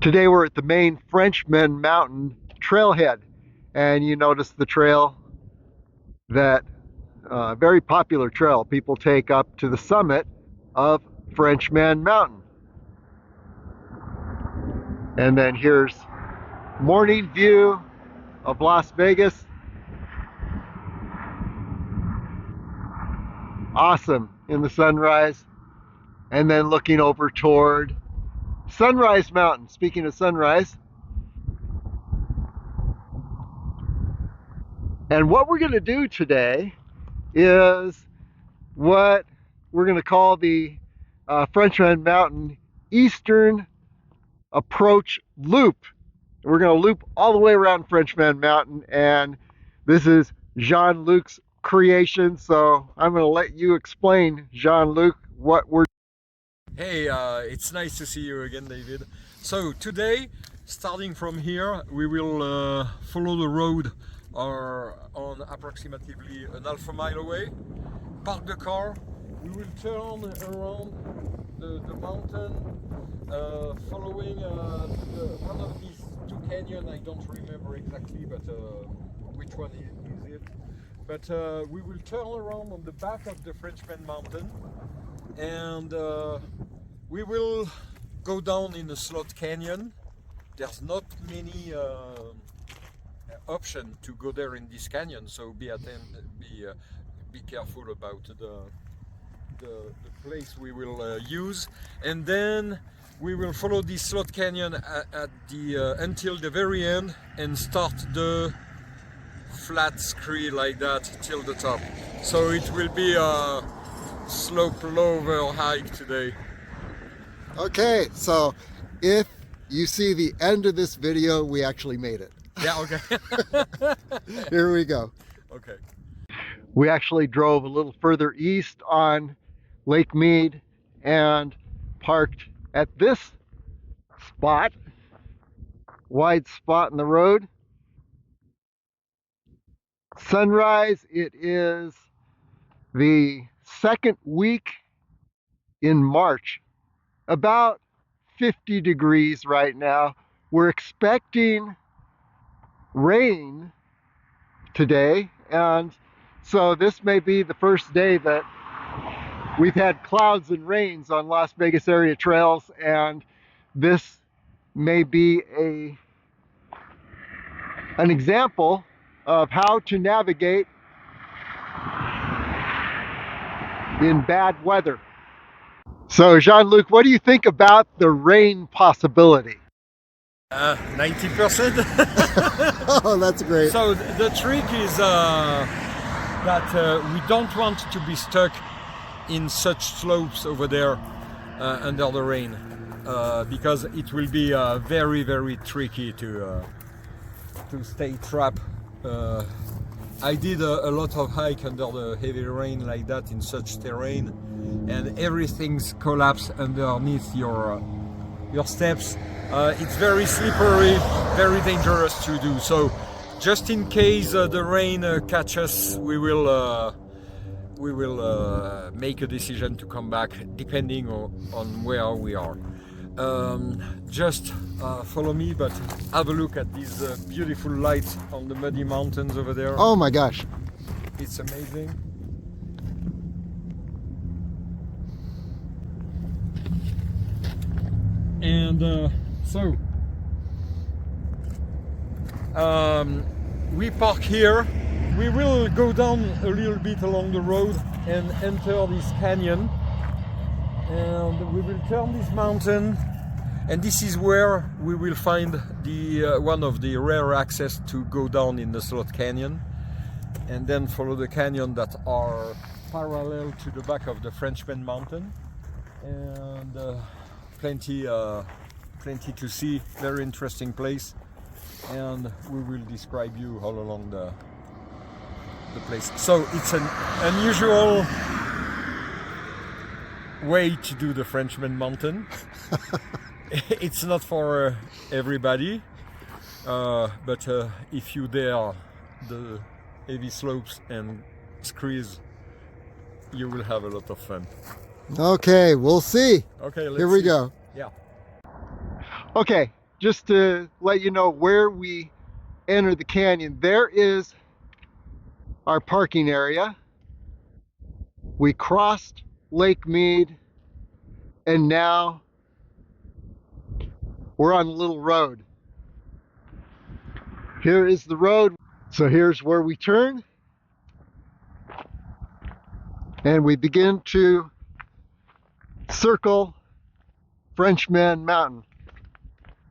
Today we're at the main Frenchman Mountain trailhead, and you notice the trail, that very popular trail people take up to the summit of Frenchman Mountain. And then here's morning view of Las Vegas. Awesome in the sunrise. And then looking over toward Sunrise Mountain. Speaking of sunrise. And what we're going to do today is what we're going to call the Frenchman Mountain Eastern Approach Loop. We're going to loop all the way around Frenchman Mountain, and this is Jean-Luc's creation, so I'm going to let you explain, Jean-Luc, what we're doing. Hey, it's nice to see you again, David. So today, starting from here, we will follow the road on approximately an half a mile away, park the car, we will turn around the mountain, following one of these two canyons. I don't remember exactly, but which one is it? But we will turn around on the back of the Frenchman Mountain, and we will go down in a slot canyon. There's not many option to go there in this canyon, so be careful about the place we will use. And then we will follow this slot canyon at the until the very end and start the flat scree like that till the top. So it will be a slope lower hike today. Okay, so if you see the end of this video, we actually made it. Yeah, okay. Here we go. Okay. We actually drove a little further east on Lake Mead and parked at this spot, wide spot in the road. Sunrise, it is the second week in March, about 50 degrees right now. We're expecting rain today, and so this may be the first day that we've had clouds and rains on Las Vegas area trails, and this may be an example of how to navigate in bad weather. So Jean-Luc, what do you think about the rain possibility? 90%. Oh, that's great. So the trick is that we don't want to be stuck in such slopes over there under the rain, because it will be very, very tricky to stay trapped. I did a lot of hike under the heavy rain like that in such terrain, and everything's collapsed underneath your steps. It's very slippery, very dangerous to do. So just in case the rain catches, we will make a decision to come back depending on where we are. Just follow me, but have a look at these beautiful lights on the muddy mountains over there. Oh my gosh. It's amazing. And so we park here. We will go down a little bit along the road and enter this canyon, and we will turn this mountain, and this is where we will find the one of the rare access to go down in the slot canyon, and then follow the canyon that are parallel to the back of the Frenchman Mountain, and plenty to see. Very interesting place, and we will describe you all along the place. So it's an unusual way to do the Frenchman Mountain. It's not for everybody, but if you dare the heavy slopes and screes, you will have a lot of fun. Okay, we'll see. Okay, let's Here we see. go. Yeah. Okay, just to let you know where we enter the canyon, there is our parking area. We crossed Lake Mead, and now we're on a little road. Here is the road. So here's where we turn, and we begin to circle Frenchman Mountain.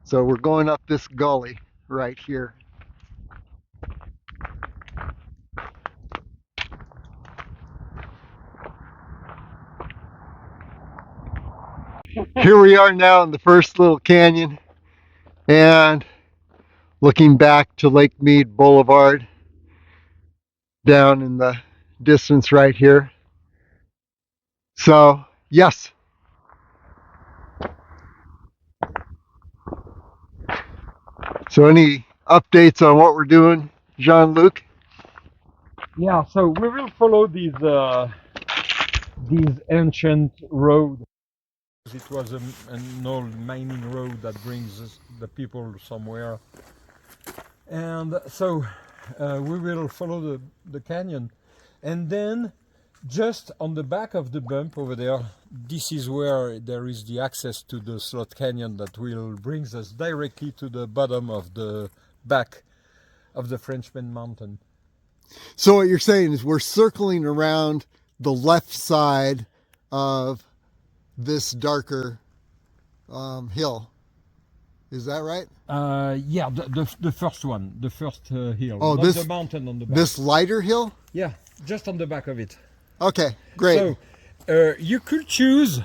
So we're going up this gully right here. Here we are now in the first little canyon, and looking back to Lake Mead Boulevard down in the distance right here. So, yes. So, any updates on what we're doing, Jean-Luc? Yeah, so we will follow these ancient road. It was an old mining road that brings the people somewhere, and so we will follow the canyon, and then just on the back of the bump over there, this is where there is the access to the slot canyon that will brings us directly to the bottom of the back of the Frenchman Mountain. So what you're saying is we're circling around the left side of this darker hill. Is that right? Yeah, the first one, the first hill. Oh, not this the mountain on the back. This lighter hill? Yeah, just on the back of it. Okay, great. So you could choose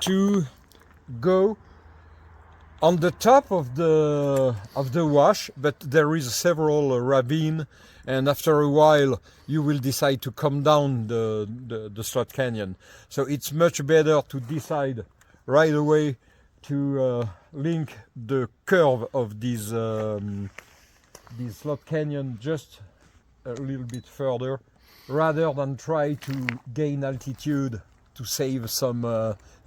to go on the top of the wash, but there is several ravine, and after a while you will decide to come down the slot canyon. So it's much better to decide right away to link the curve of this slot canyon just a little bit further, rather than try to gain altitude to save some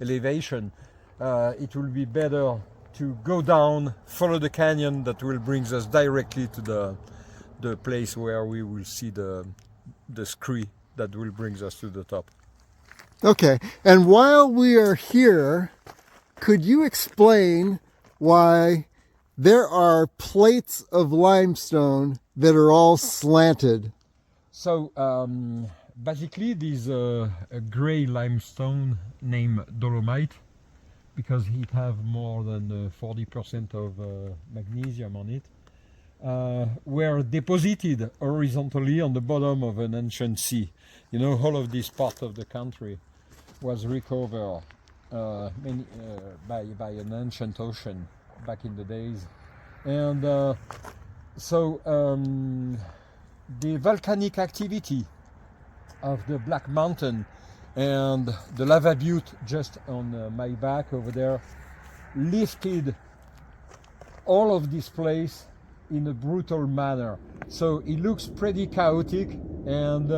elevation. It will be better to go down, follow the canyon that will bring us directly to the place where we will see the scree that will bring us to the top. Okay, and while we are here, could you explain why there are plates of limestone that are all slanted? So basically this a gray limestone named dolomite, because it have more than 40% of magnesium on it, were deposited horizontally on the bottom of an ancient sea. You know, all of this part of the country was recovered by an ancient ocean back in the days. And so the volcanic activity of the Black Mountain and the lava butte just on my back over there lifted all of this place in a brutal manner. So it looks pretty chaotic, and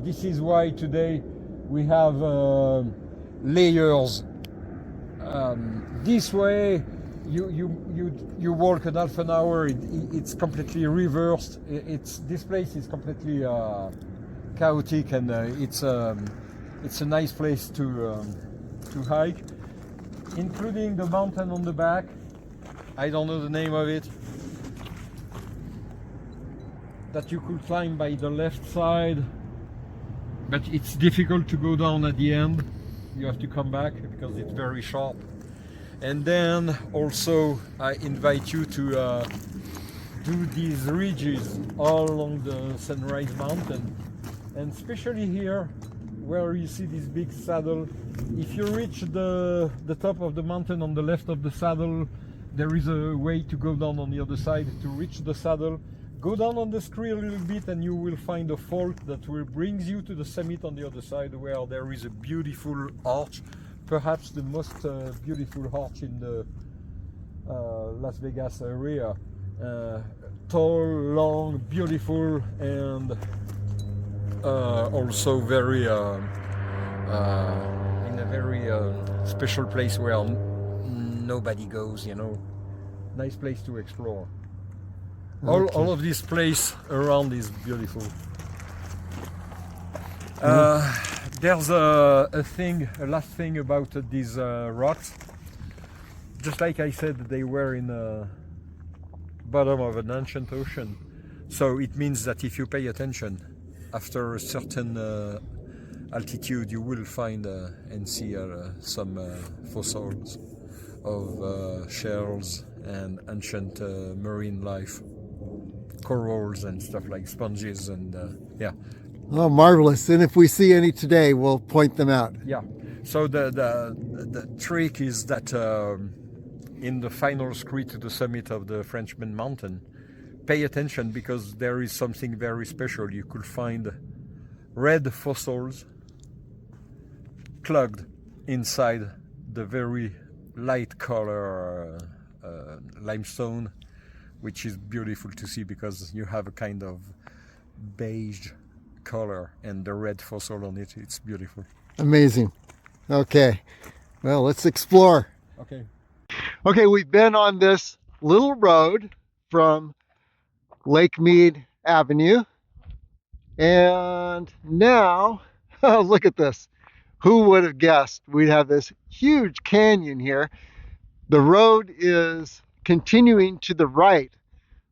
this is why today we have layers. This way you walk an half an hour, it's completely reversed. This place is completely chaotic, and it's a nice place to hike, including the mountain on the back. I don't know the name of it, that you could climb by the left side, but it's difficult to go down at the end. You have to come back because it's very sharp. And then also I invite you to do these ridges all along the Sunrise Mountain, and especially here where you see this big saddle. If you reach the top of the mountain on the left of the saddle, there is a way to go down on the other side to reach the saddle. Go down on the scree a little bit and you will find a fault that will bring you to the summit on the other side, where there is a beautiful arch, perhaps the most beautiful arch in the Las Vegas area. Tall, long, beautiful, and also very in a very special place where nobody goes, you know. nice place to explore. Okay. All of this place around is beautiful. There's a last thing about these rocks. Just like I said, they were in the bottom of an ancient ocean. So it means that if you pay attention, after a certain altitude, you will find and see some fossils of shells and ancient marine life, corals and stuff like sponges and yeah. Oh, marvelous. And if we see any today, we'll point them out. Yeah. So the trick is that in the final scree to the summit of the Frenchman Mountain, pay attention because there is something very special. You could find red fossils plugged inside the very light color limestone, which is beautiful to see because you have a kind of beige color and the red fossil on it. It's beautiful. Amazing. Okay. Well, let's explore. Okay. Okay, we've been on this little road from Lake Mead Avenue. And now, oh, look at this. Who would have guessed we'd have this huge canyon here? The road is continuing to the right,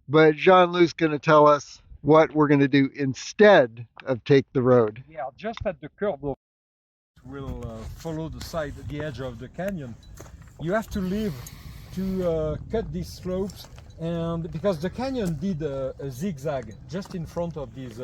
but Jean-Luc's going to tell us what we're going to do instead of take the road. Yeah, just at the curve, we'll follow the edge of the canyon. You have to leave to cut these slopes, and because the canyon did a zigzag just in front of this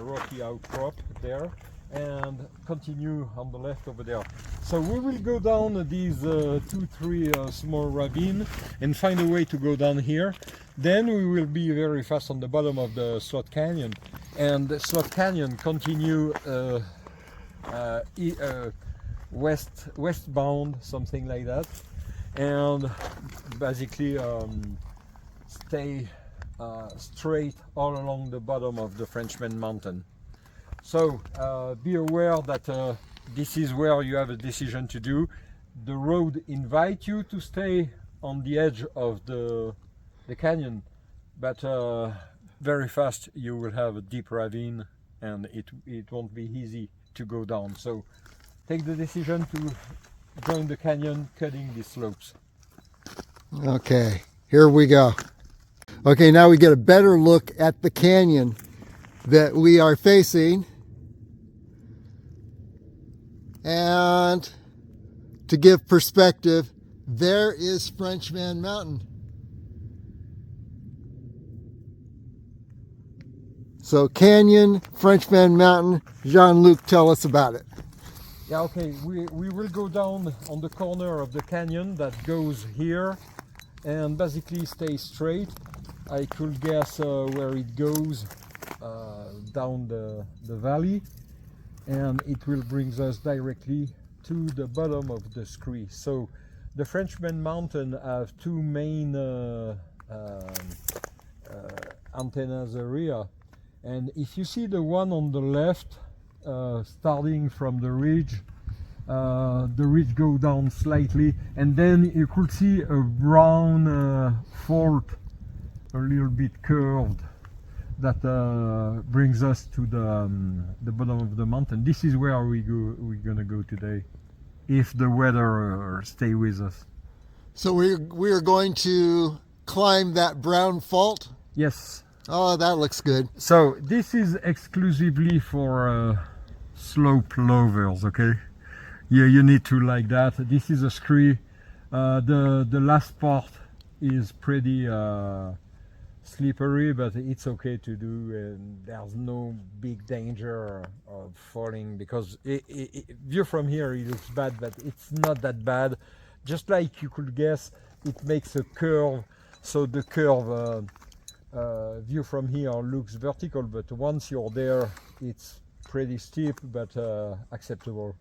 rocky outcrop there, and continue on the left over there. So we will go down these 2-3 small ravines and find a way to go down here. Then we will be very fast on the bottom of the Slot Canyon, and the Slot Canyon continue westbound, something like that, and basically stay straight all along the bottom of the Frenchman Mountain. So be aware that this is where you have a decision to do. The road invites you to stay on the edge of the canyon, but very fast you will have a deep ravine and it won't be easy to go down. So take the decision to join the canyon cutting these slopes. Okay, here we go. Okay, now we get a better look at the canyon that we are facing. And to give perspective, there is Frenchman Mountain. So canyon, Frenchman Mountain, Jean-Luc, tell us about it. Yeah, okay, we will go down on the corner of the canyon that goes here and basically stay straight. I could guess where it goes down the valley, and it will bring us directly to the bottom of the scree. So the Frenchman Mountain have two main antennas area, and if you see the one on the left, starting from the ridge go down slightly, and then you could see a brown fault, a little bit curved, that brings us to the bottom of the mountain. This is where we're gonna go today, if the weather stay with us. So we are going to climb that brown fault? Yes. Oh, that looks good. So this is exclusively for slope lovers, okay? Yeah, you need to like that. This is a scree. The last part is pretty slippery, but it's okay to do, and there's no big danger of falling, because view from here it looks bad, but it's not that bad. Just like you could guess, it makes a curve, so the curve view from here looks vertical, but once you're there it's pretty steep, but acceptable.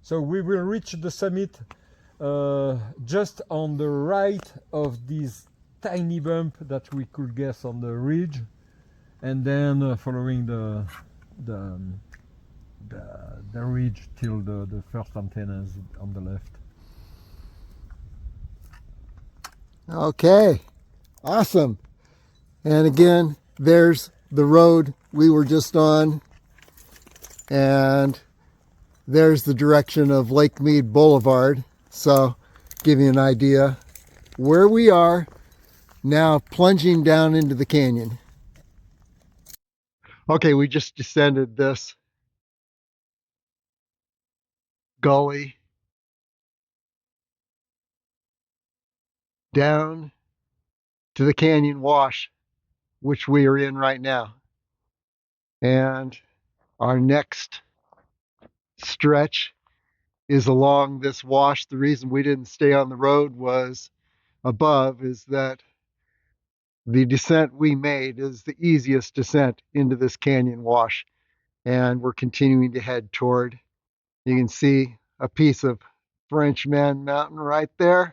So we will reach the summit just on the right of this tiny bump that we could guess on the ridge, and then following the ridge till the first antennas on the left. Okay, awesome. And again, there's the road we were just on, and there's the direction of Lake Mead Blvd. So give you an idea where we are now, plunging down into the canyon. Okay, we just descended this gully down to the canyon wash, which we are in right now. And our next stretch is along this wash. The reason we didn't stay on the road was above is that the descent we made is the easiest descent into this canyon wash. And we're continuing to head toward, you can see a piece of Frenchman Mountain right there.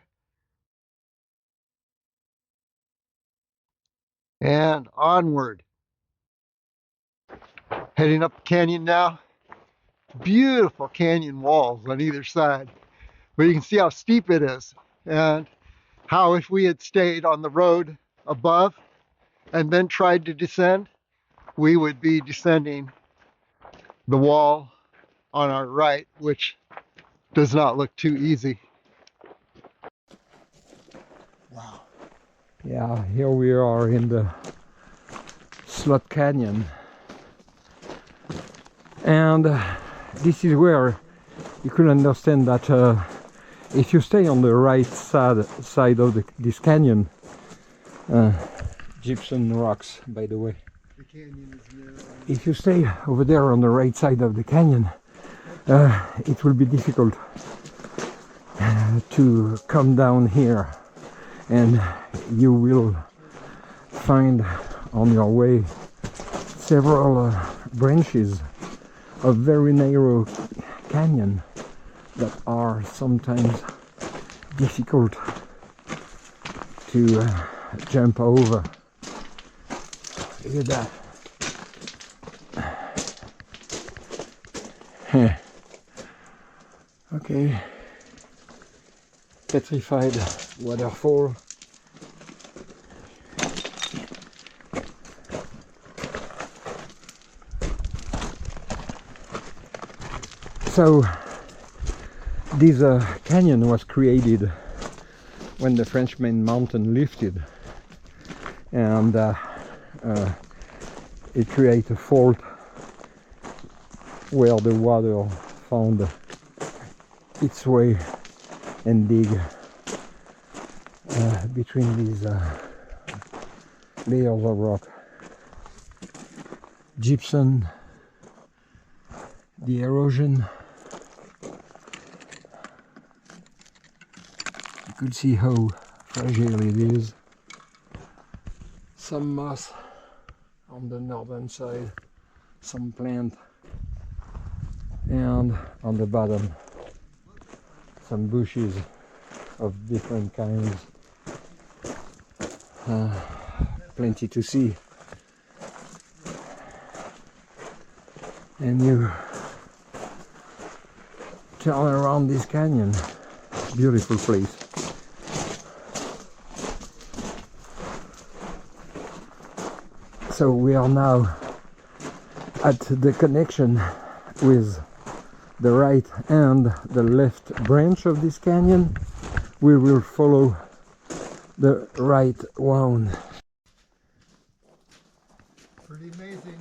And onward. Heading up the canyon now. Beautiful canyon walls on either side. But you can see how steep it is, and how if we had stayed on the road above and then tried to descend, we would be descending the wall on our right, which does not look too easy. Wow. Yeah, here we are in the Slot Canyon, and this is where you could understand that if you stay on the right side of this canyon, gypsum rocks, by the way. The canyon is narrow. If you stay over there on the right side of the canyon, it will be difficult to come down here, and you will find on your way several branches of very narrow canyon that are sometimes difficult to jump over. Look at that. Okay, petrified waterfall. So this canyon was created when the Frenchman Mountain lifted, and it created a fault where the water found its way and dig between these layers of rock. Gypsum, the erosion. You could see how fragile it is. Some moss on the northern side, some plant, and on the bottom some bushes of different kinds. Plenty to see. And you turn around this canyon, beautiful place. So we are now at the connection with the right and the left branch of this canyon. We will follow the right one. Pretty amazing.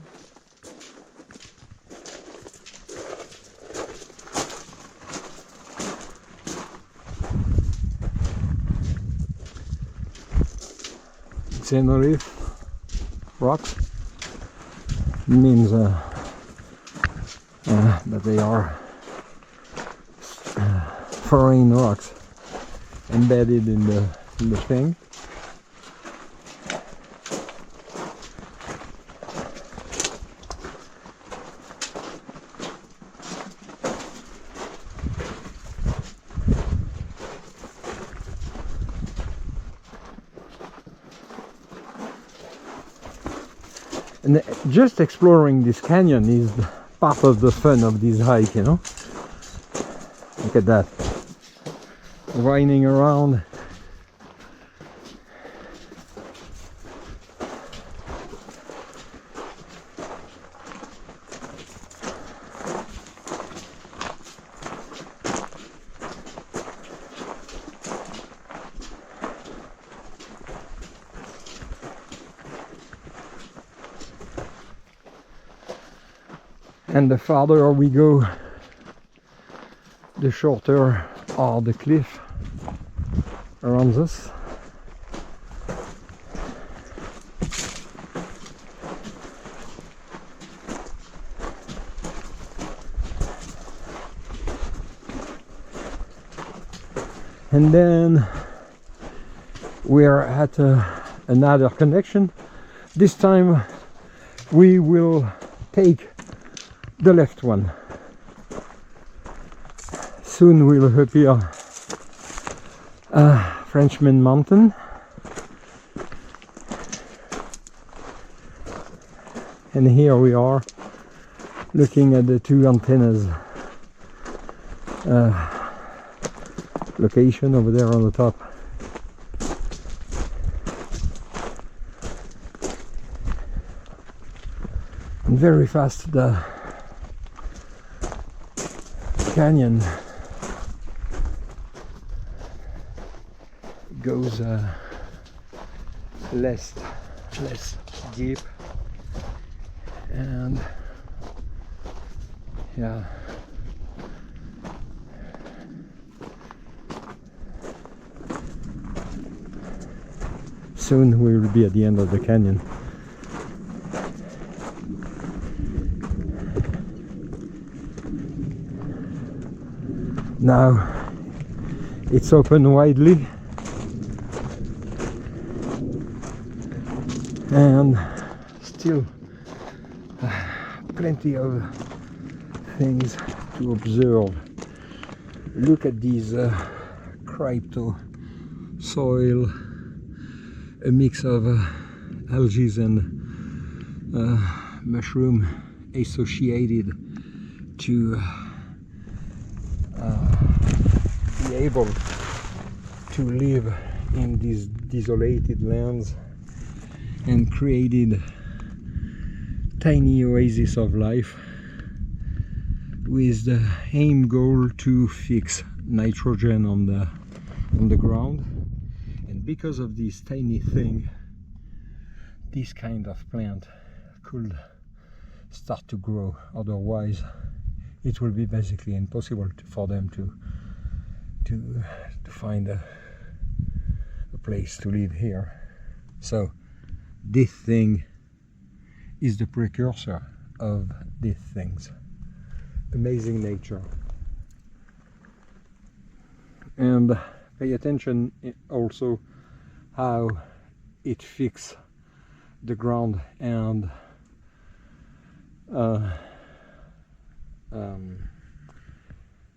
Cenolith rocks means that they are foreign rocks embedded in the thing. And just exploring this canyon is part of the fun of this hike, you know. Look at that. Winding around And the farther we go, the shorter are the cliff around us. And then we're at another connection. This time we will take the left one. Soon we'll appear Frenchman Mountain. And here we are looking at the two antennas location over there on the top. And very fast the canyon goes less deep, and yeah, soon we will be at the end of the canyon. Now it's open widely and still plenty of things to observe. Look at these crypto soil, a mix of algae and mushroom associated to be able to live in these desolated lands, and created tiny oases of life with the aim goal to fix nitrogen on the ground. And because of this tiny thing, this kind of plant could start to grow. Otherwise it will be basically impossible for them to find a place to live here. So this thing is the precursor of these things. Amazing nature. And pay attention also how it fixes the ground and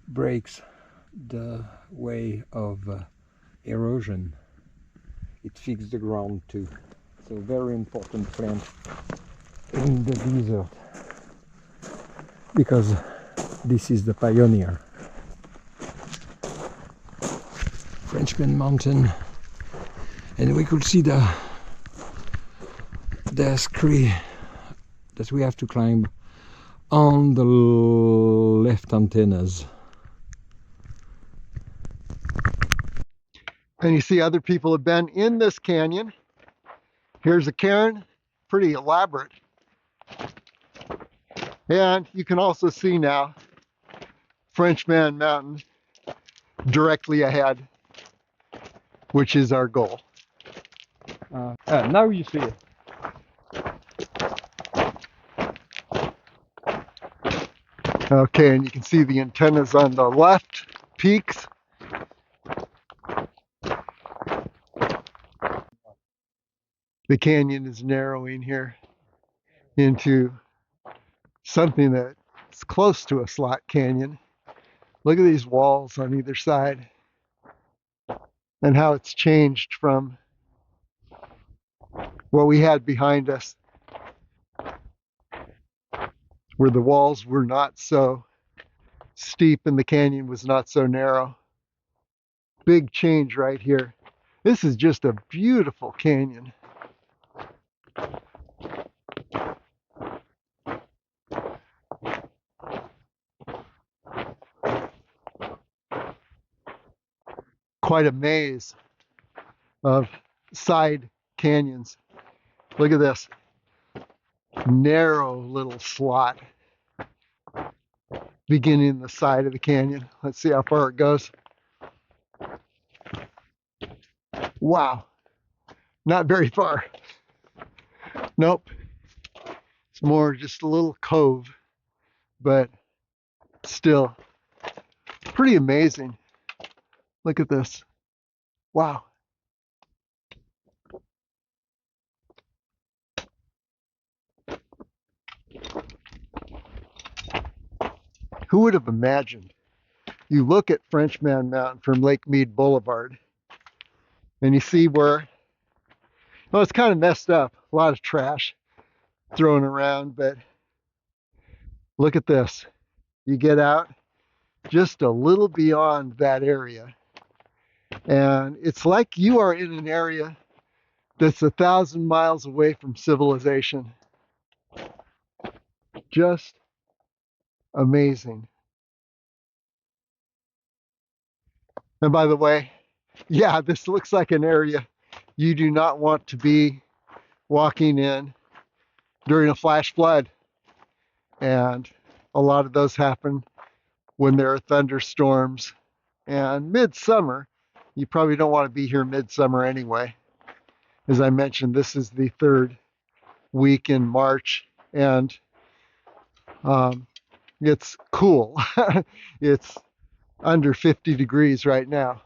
breaks the way of erosion. It fixes the ground too. So very important plant in the desert, because this is the pioneer. Frenchman Mountain, and we could see the scree that we have to climb on the left antennas. And you see other people have been in this canyon. Here's a cairn, pretty elaborate. And you can also see now Frenchman Mountain directly ahead, which is our goal. Now you see it. Okay, and you can see the antennas on the left peaks. The canyon is narrowing here into something that's close to a slot canyon. Look at these walls on either side and how it's changed from what we had behind us, where the walls were not so steep and the canyon was not so narrow. Big change right here. This is just a beautiful canyon. Quite a maze of side canyons. Look at this narrow little slot beginning the side of the canyon. Let's see how far it goes. Wow, not very far. Nope, it's more just a little cove, but still pretty amazing. Look at this. Wow. Who would have imagined? You look at Frenchman Mountain from Lake Mead Blvd, and you see where, well, it's kind of messed up. A lot of trash thrown around, but look at this. You get out just a little beyond that area, and it's like you are in an area that's 1,000 miles away from civilization. Just amazing. And by the way, yeah, this looks like an area you do not want to be walking in during a flash flood. And a lot of those happen when there are thunderstorms. And midsummer, you probably don't want to be here midsummer anyway. As I mentioned, this is the third week in March, and it's cool. It's under 50 degrees right now.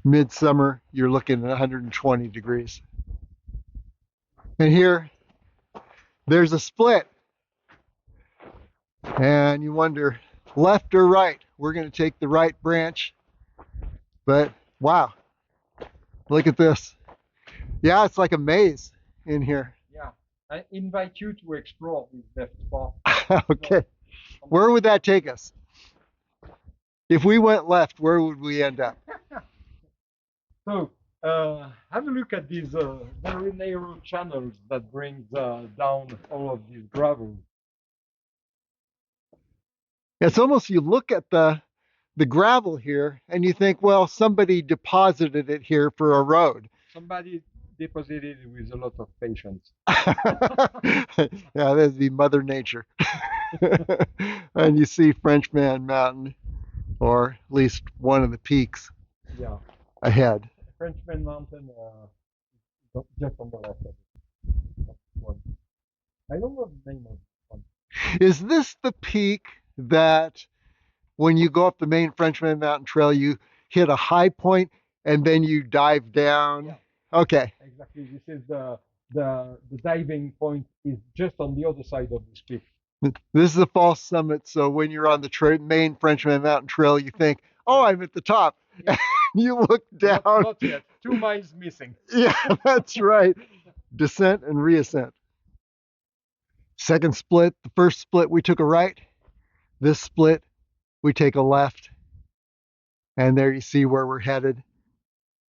Midsummer, you're looking at 120 degrees. And here, there's a split. And you wonder, left or right? We're going to take the right branch. But wow, look at this. Yeah, it's like a maze in here. Yeah, I invite you to explore this left spot. Okay, where would that take us? If we went left, where would we end up? So, have a look at these very narrow channels that brings down all of this gravel. It's almost, you look at the gravel here and you think, well, somebody deposited it here for a road. Somebody deposited it with a lot of patience. Yeah, that'd be Mother Nature. And you see Frenchman Mountain, or at least one of the peaks, yeah, ahead. Frenchman Mountain, just on the left of it. I don't know the name of this one. Is this the peak that when you go up the main Frenchman Mountain Trail, you hit a high point and then you dive down? Yeah. Okay. Exactly. This is the diving point is just on the other side of this peak. This is a false summit, so when you're on the main Frenchman Mountain Trail, you think, oh, I'm at the top. Yeah. You look down. Not yet. 2 miles missing. Yeah, that's right. Descent and reascent. Second split, the first split we took a right. This split we take a left. And there you see where we're headed.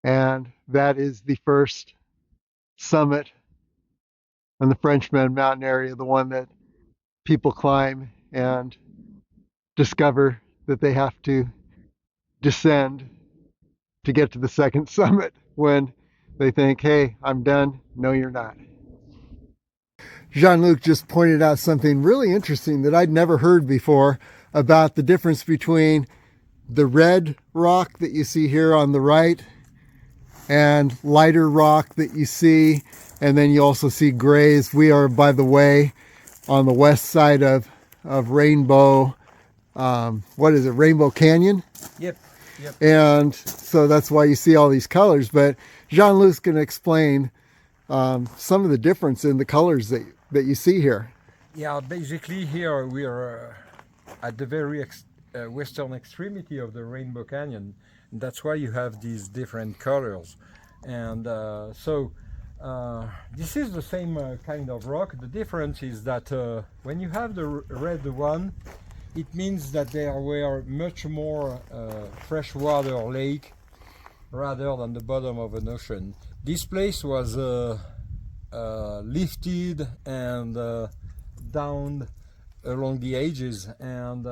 And that is the first summit in the Frenchman Mountain area, the one that people climb and discover that they have to descend to get to the second summit when they think, hey, I'm done. No, you're not. Jean-Luc just pointed out something really interesting that I'd never heard before about the difference between the red rock that you see here on the right and lighter rock that you see, and then you also see grays. We are, by the way, on the west side of Rainbow, what is it, Rainbow Canyon? Yep. Yep. And so that's why you see all these colors. But Jean-Luc's going to explain some of the difference in the colors that you see here. Yeah, basically here we are at the very western extremity of the Rainbow Canyon. And that's why you have these different colors. And this is the same kind of rock. The difference is that when you have the red one, it means that there were much more freshwater lake rather than the bottom of an ocean. This place was lifted and down along the edges and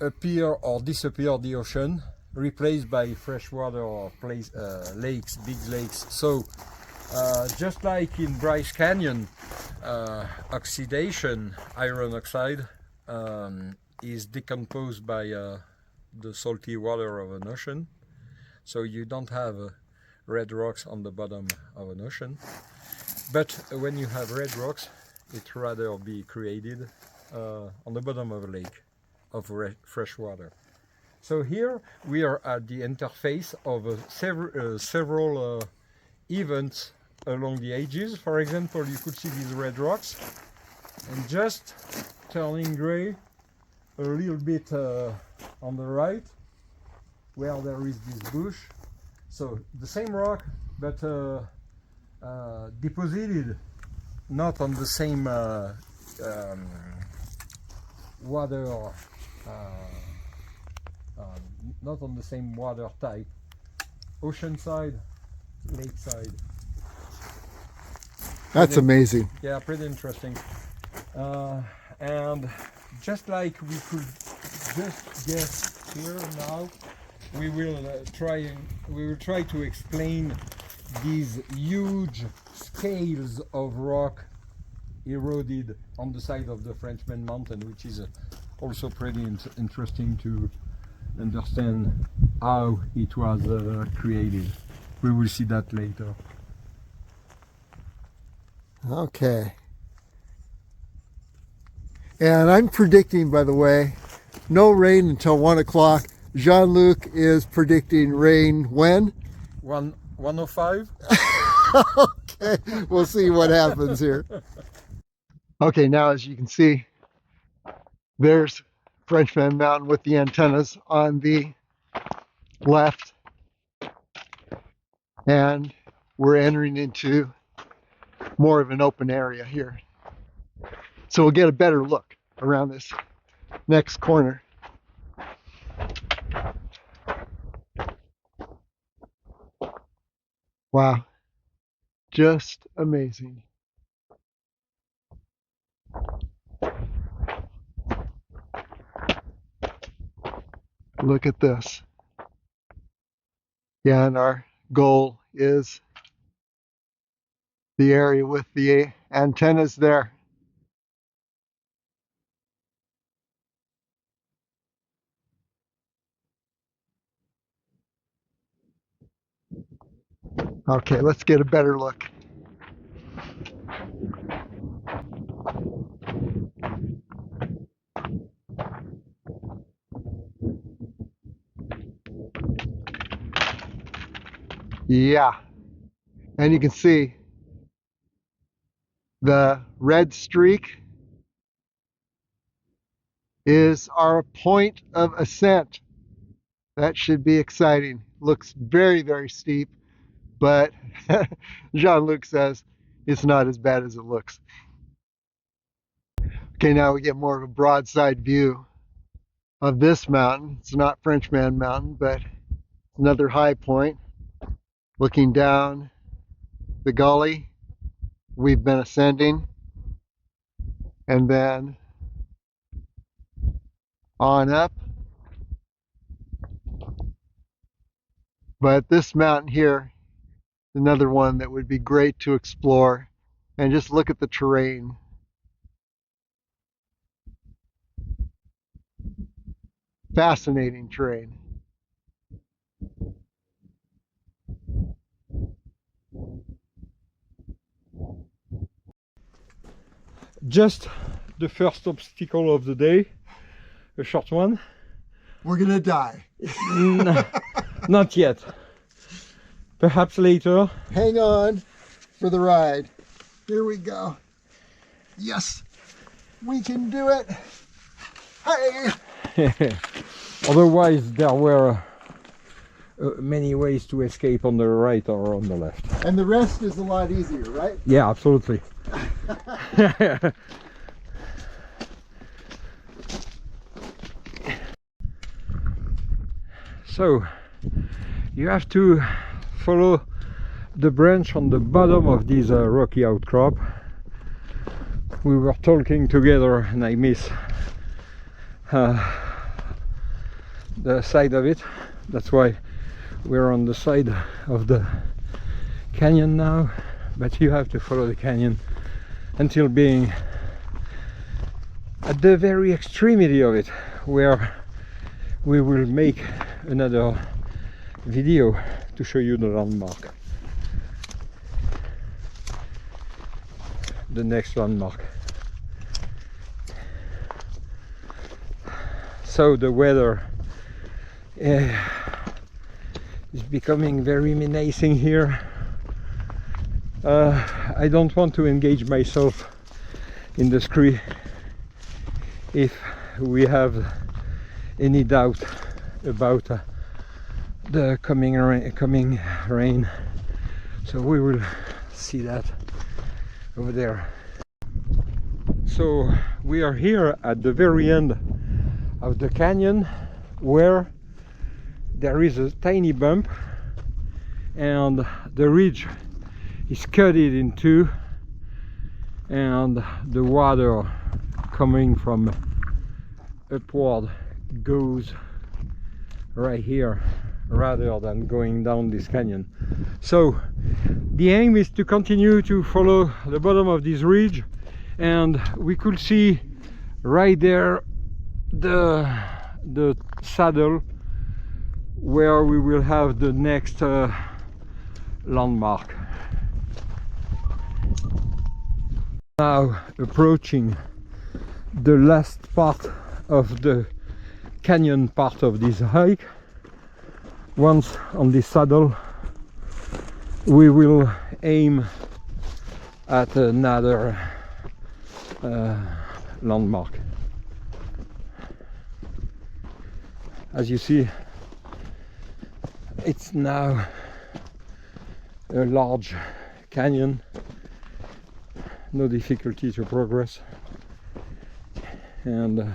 appear or disappear the ocean, replaced by freshwater lakes, big lakes. So just like in Bryce Canyon, oxidation, iron oxide, is decomposed by the salty water of an ocean. So you don't have red rocks on the bottom of an ocean. But when you have red rocks, it rather be created on the bottom of a lake of fresh water. So here we are at the interface of several events along the edges. For example, you could see these red rocks, and just turning gray a little bit on the right, where there is this bush. So the same rock, but deposited not on the same water, not on the same water type. Ocean side, lake side. That's amazing. Yeah, pretty interesting. And just like we could just guess here now, we will try to explain these huge scales of rock eroded on the side of the Frenchman Mountain, which is also pretty interesting to understand how it was created. We will see that later. Okay. And I'm predicting, by the way, no rain until 1 o'clock. Jean-Luc is predicting rain when? 1:05. Okay, we'll see what happens here. Okay, now as you can see, there's Frenchman Mountain with the antennas on the left. And we're entering into more of an open area here. So we'll get a better look around this next corner. Wow, just amazing. Look at this. Yeah, and our goal is the area with the antennas there. Okay, let's get a better look. Yeah, and you can see the red streak is our point of ascent. That should be exciting. Looks very, very steep, but Jean-Luc says it's not as bad as it looks. Okay, now we get more of a broadside view of this mountain. It's not Frenchman Mountain, but another high point. Looking down the gully we've been ascending, and then on up. But this mountain here, another one that would be great to explore, and just look at the terrain. Fascinating terrain. Just the first obstacle of the day, a short one. We're gonna die. No, not yet. Perhaps later. Hang on for the ride. Here we go. Yes, we can do it. Hey! Otherwise, there were many ways to escape on the right or on the left. And the rest is a lot easier, right? Yeah, absolutely. So, you have to follow the branch on the bottom of this rocky outcrop. We were talking together and I miss the side of it. That's why we're on the side of the canyon now, but you have to follow the canyon until being at the very extremity of it, where we will make another video to show you the landmark, the next landmark. So the weather is becoming very menacing here. I don't want to engage myself in the scree if we have any doubt about the coming rain. So we will see that over there. So we are here at the very end of the canyon, where there is a tiny bump and the ridge is cut it in two, and the water coming from upward goes right here rather than going down this canyon. So the aim is to continue to follow the bottom of this ridge, and we could see right there the saddle where we will have the next landmark. Now approaching the last part of the canyon part of this hike. Once on this saddle, we will aim at another landmark. As you see, it's now a large canyon, no difficulty to progress, and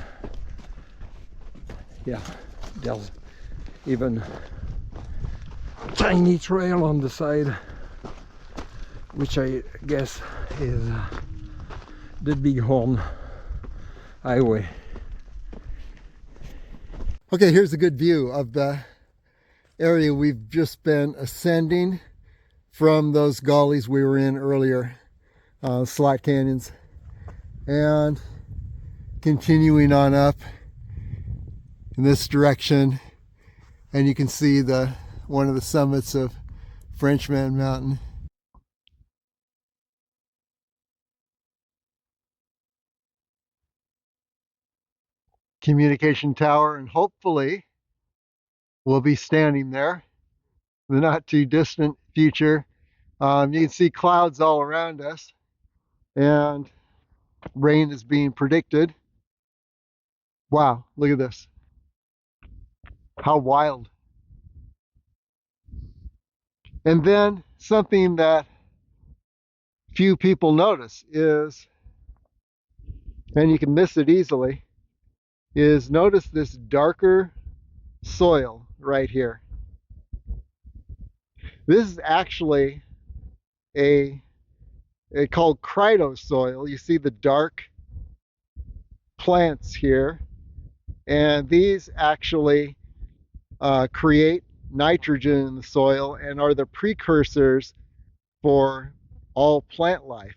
yeah, there's even a tiny trail on the side, which I guess is the Bighorn Highway. Okay, here's a good view of the area we've just been ascending from those gullies we were in earlier, slot canyons, and continuing on up in this direction, and you can see one of the summits of Frenchman Mountain. Communication tower, and hopefully we'll be standing there in the not too distant future. You can see clouds all around us, and rain is being predicted. Wow, look at this. How wild. And then something that few people notice is, and you can miss it easily, is notice this darker soil right here. This is actually called soil. You see the dark plants here, and these actually create nitrogen in the soil and are the precursors for all plant life.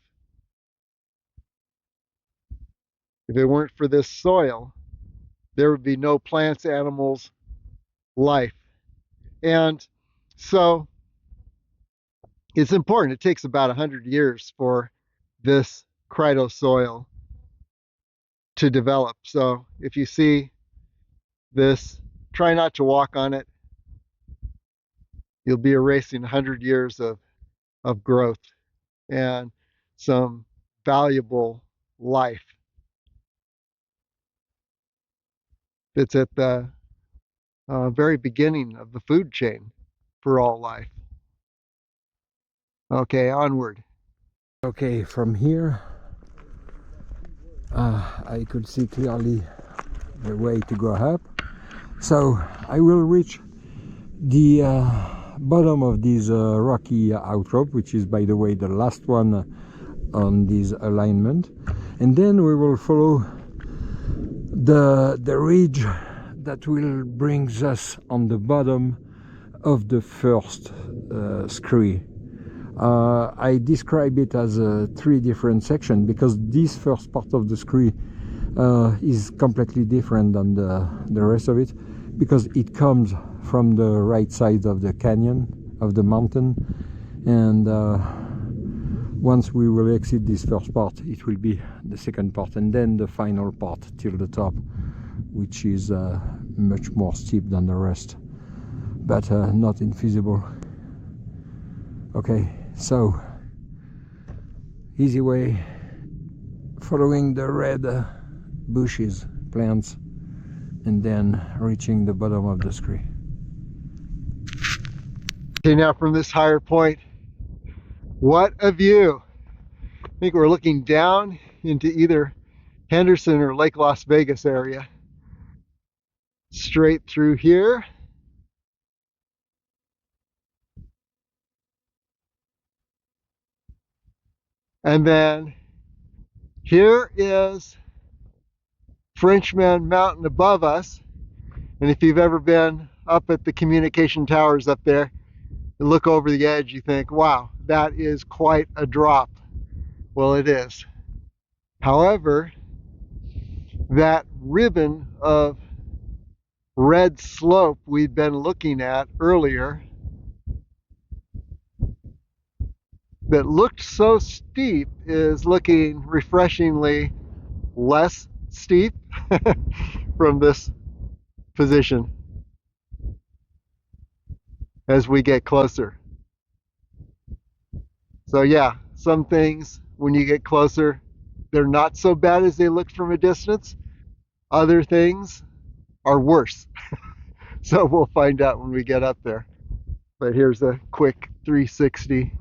If it weren't for this soil, there would be no plants, animals, life. And so it's important. It takes about 100 years for this soil to develop. So if you see this, try not to walk on it. You'll be erasing 100 years of growth and some valuable life that's at the very beginning of the food chain for all life. Okay, onward. Okay, from here I could see clearly the way to go up. So I will reach the bottom of this rocky outcrop, which is, by the way, the last one on this alignment, and then we will follow the ridge that will bring us on the bottom of the first scree I describe it as three different sections because this first part of the scree is completely different than the rest of it, because it comes from the right side of the canyon, of the mountain, and once we will exit this first part, it will be the second part, and then the final part till the top, which is much more steep than the rest, but not infeasible. Okay, so easy way, following the red bushes, plants, and then reaching the bottom of the scree. Okay, now from this higher point, what a view! I think we're looking down into either Henderson or Lake Las Vegas area. Straight through here. And then here is Frenchman Mountain above us. And if you've ever been up at the communication towers up there and look over the edge, you think, wow, that is quite a drop. Well, it is. However, that ribbon of red slope we'd been looking at earlier that looked so steep is looking refreshingly less steep from this position as we get closer. So yeah, some things when you get closer, they're not so bad as they look from a distance. Other things are worse. So we'll find out when we get up there. But here's a quick 360.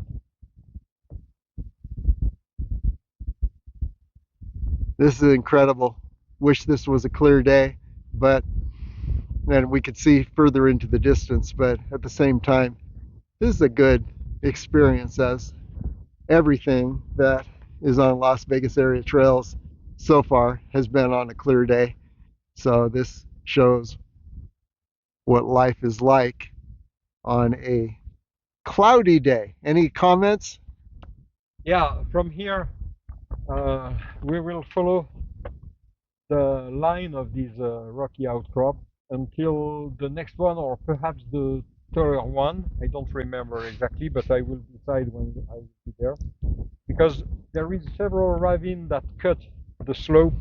This is incredible. Wish this was a clear day, but then we could see further into the distance. But at the same time, this is a good experience, as everything that is on Las Vegas area trails so far has been on a clear day. So this shows what life is like on a cloudy day. Any comments? Yeah, from here we will follow the line of this rocky outcrop until the next one, or perhaps the taller one. I don't remember exactly, but I will decide when I will be there, because there is several ravines that cut the slope,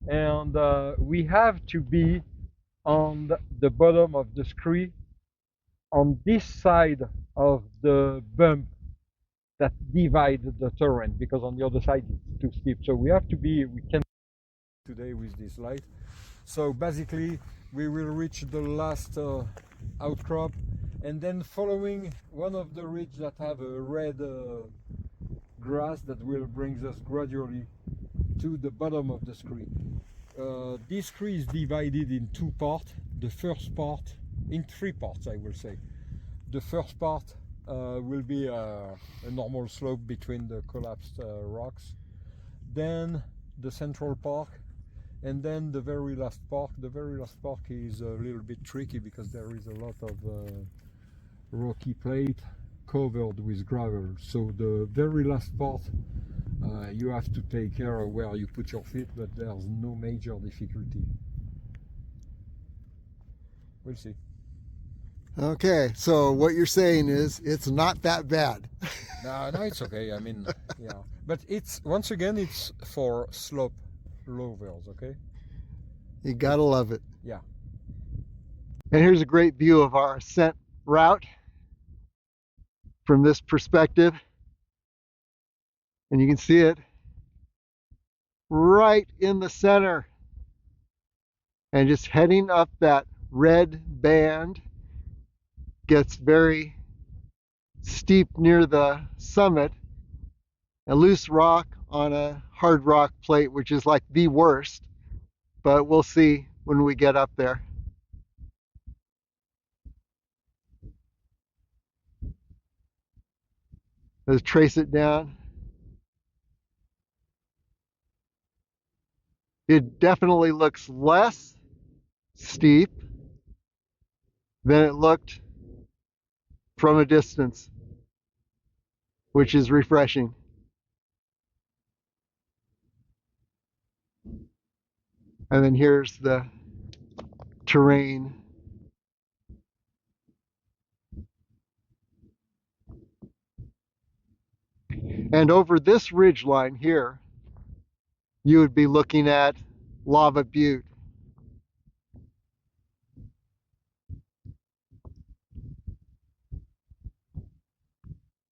and we have to be on the bottom of the scree on this side of the bump that divide the terrain, because on the other side it's too steep. So we have to be, we can today with this light. So basically we will reach the last outcrop, and then following one of the ridges that have a red grass that will bring us gradually to the bottom of the scree. This scree is divided in two parts. The first part, in three parts I will say. The first part will be a normal slope between the collapsed rocks, then the central park, and then the very last park. The very last park is a little bit tricky because there is a lot of rocky plate covered with gravel. So the very last part, you have to take care of where you put your feet, but there's no major difficulty. We'll see. Okay, so what you're saying is it's not that bad. No, it's okay. I mean, yeah, but it's, once again, it's for slope levels, okay? You gotta love it. Yeah. And here's a great view of our ascent route from this perspective. And you can see it right in the center. And just heading up that red band gets very steep near the summit. A loose rock on a hard rock plate, which is like the worst, but we'll see when we get up there. Let's trace it down. It definitely looks less steep than it looked from a distance. which is refreshing. And then here's the terrain. And over this ridge line here, you would be looking at Lava Butte.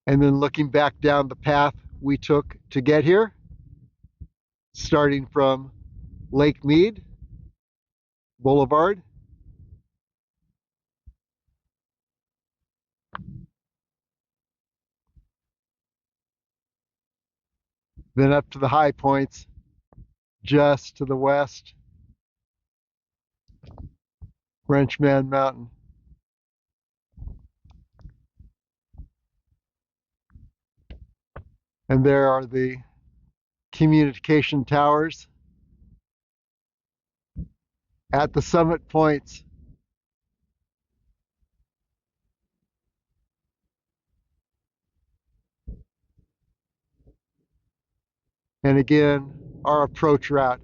And then looking back down the path we took to get here, starting from Lake Mead Blvd, then up to the high points just to the west, Frenchman Mountain. And there are the communication towers at the summit points. And again, our approach route.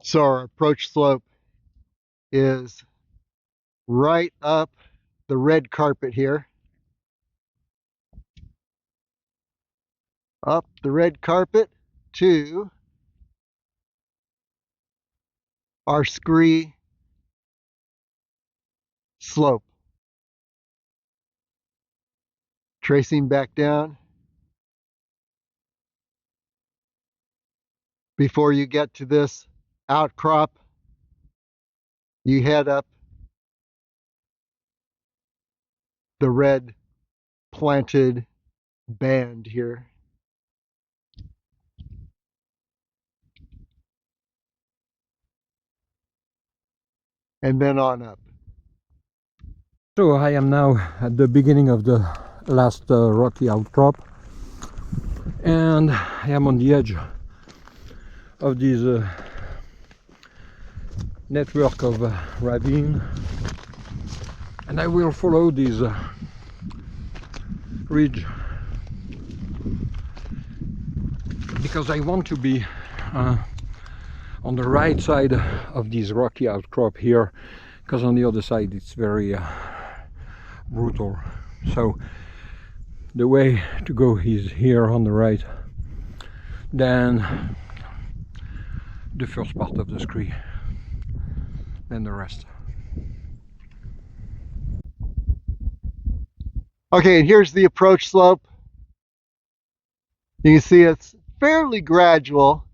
So our approach slope is right up the red carpet here. Up the red carpet to our scree slope. Tracing back down. Before you get to this outcrop, you head up the red planted band here. And then on up. So I am now at the beginning of the last rocky outcrop, and I am on the edge of this network of ravine, and I will follow this ridge because I want to be on the right side of this rocky outcrop here, because on the other side it's very brutal. So the way to go is here on the right, then the first part of the scree, then the rest. Okay, and here's the approach slope. You can see it's fairly gradual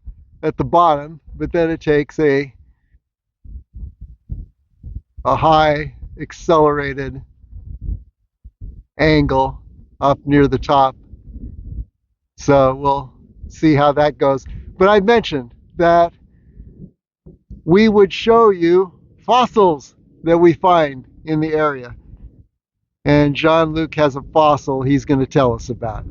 at the bottom, but then it takes a high accelerated angle up near the top. So we'll see how that goes. But I mentioned that we would show you fossils that we find in the area. And Jean-Luc has a fossil he's going to tell us about.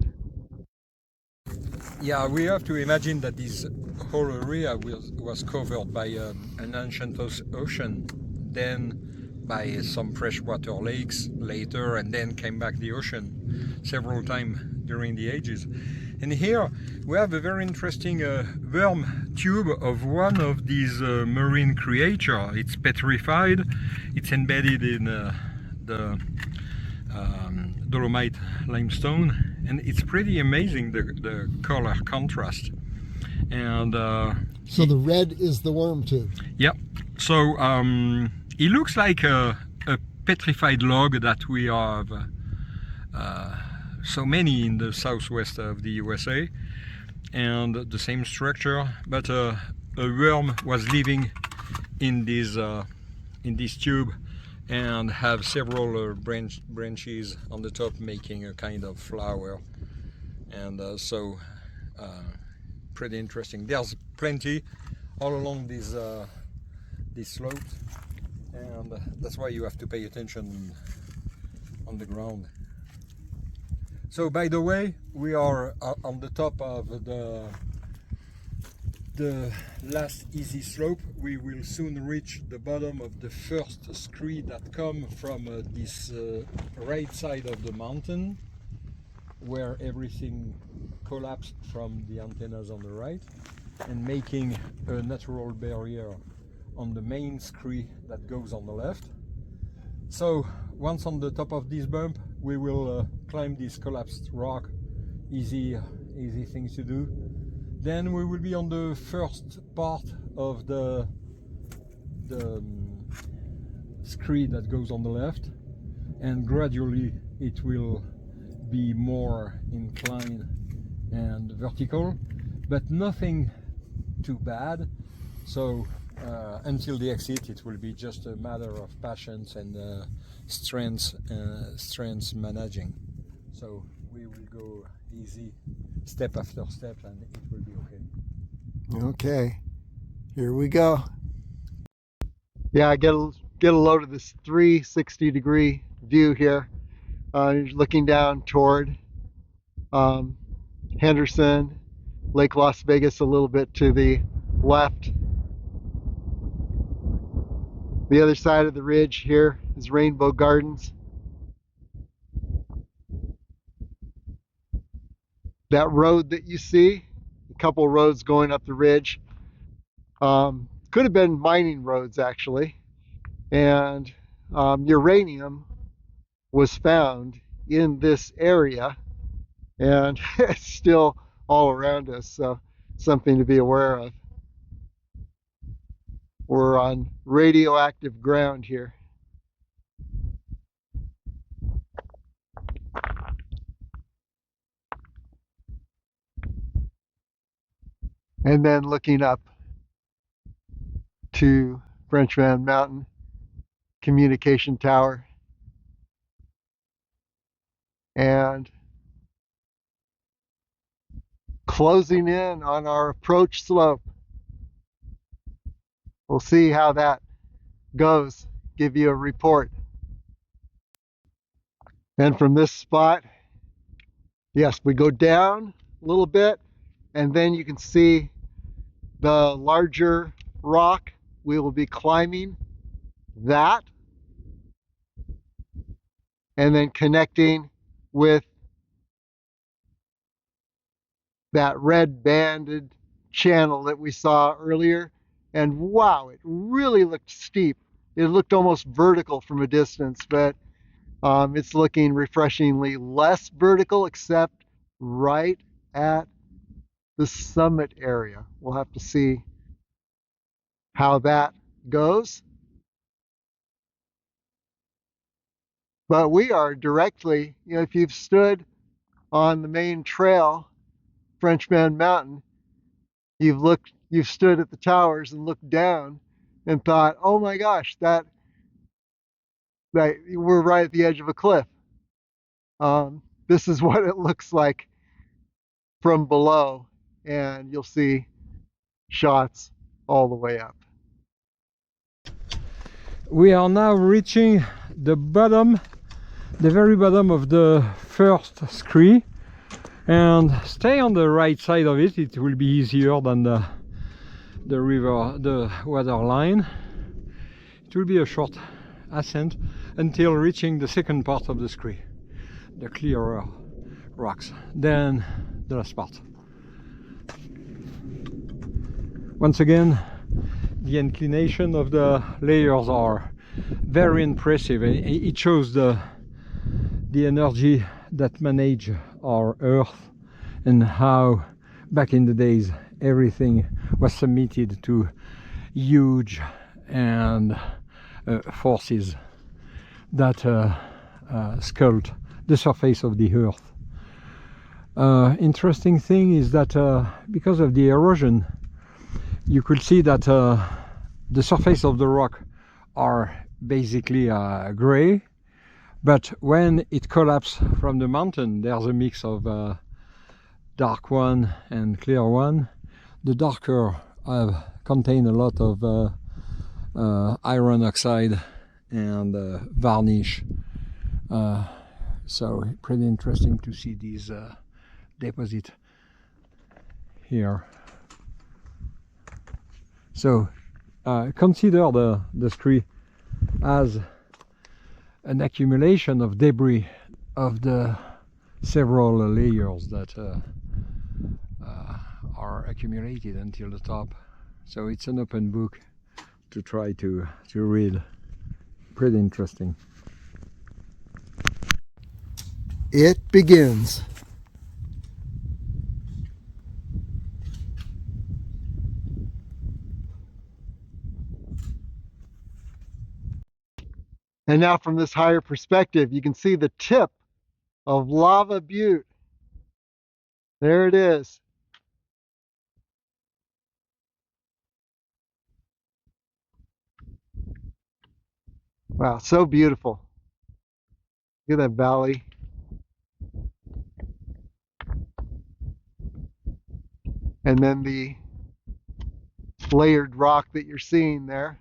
Yeah, we have to imagine that this whole area was covered by an ancient ocean, then by some freshwater lakes later, and then came back the ocean several times during the ages. And here we have a very interesting worm tube of one of these marine creatures. It's petrified, it's embedded in the dolomite limestone, and it's pretty amazing, the color contrast. And so the red is the worm tube. Yeah, so it looks like a petrified log that we have so many in the southwest of the USA, and the same structure, but a worm was living in this tube and have several branches on the top, making a kind of flower. And so pretty interesting. There's plenty all along these slopes, and that's why you have to pay attention on the ground. So by the way, we are on the top of the last easy slope, we will soon reach the bottom of the first scree that come from this right side of the mountain, where everything collapsed from the antennas on the right, and making a natural barrier on the main scree that goes on the left. So once on the top of this bump, we will climb this collapsed rock. Easy things to do. Then we will be on the first part of the scree that goes on the left, and gradually it will be more inclined and vertical, but nothing too bad. So until the exit, it will be just a matter of patience and strength managing. So we will go easy, step after step, and it will be okay. Okay, here we go. Yeah, get a load of this 360-degree view here. You're looking down toward Henderson, Lake Las Vegas a little bit to the left. The other side of the ridge here is Rainbow Gardens. That road that you see, a couple roads going up the ridge, could have been mining roads actually, and uranium was found in this area, and it's still all around us, so something to be aware of. We're on radioactive ground here. And then looking up to Frenchman Mountain communication tower, and closing in on our approach slope. We'll see how that goes, give you a report. And from this spot, yes, we go down a little bit, and then you can see the larger rock. We will be climbing that and then connecting with that red banded channel that we saw earlier. And wow, it really looked steep. It looked almost vertical from a distance, but it's looking refreshingly less vertical, except right at the summit area. We'll have to see how that goes. But we are directly, if you've stood on the main trail, Frenchman Mountain, you've stood at the towers and looked down and thought, oh my gosh, that we're right at the edge of a cliff. This is what it looks like from below, and you'll see shots all the way up. We are now reaching the bottom, the very bottom of the first scree, and stay on the right side of it. It will be easier than the river, the water line. It will be a short ascent until reaching the second part of the scree, the clearer rocks, then the last part. Once again, the inclination of the layers are very impressive. It shows the energy that manage our Earth, and how back in the days everything was submitted to huge and forces that sculpt the surface of the Earth. Interesting thing is that because of the erosion, you could see that the surface of the rock are basically gray, but when it collapses from the mountain, there's a mix of dark one and clear one. The darker contain a lot of iron oxide and varnish, so pretty interesting to see these deposit here. So consider the scree as an accumulation of debris of the several layers that are accumulated until the top. So it's an open book to try to read. Pretty interesting. It begins. And now from this higher perspective, you can see the tip of Lava Butte. There it is. Wow, so beautiful. Look at that valley. And then the layered rock that you're seeing there.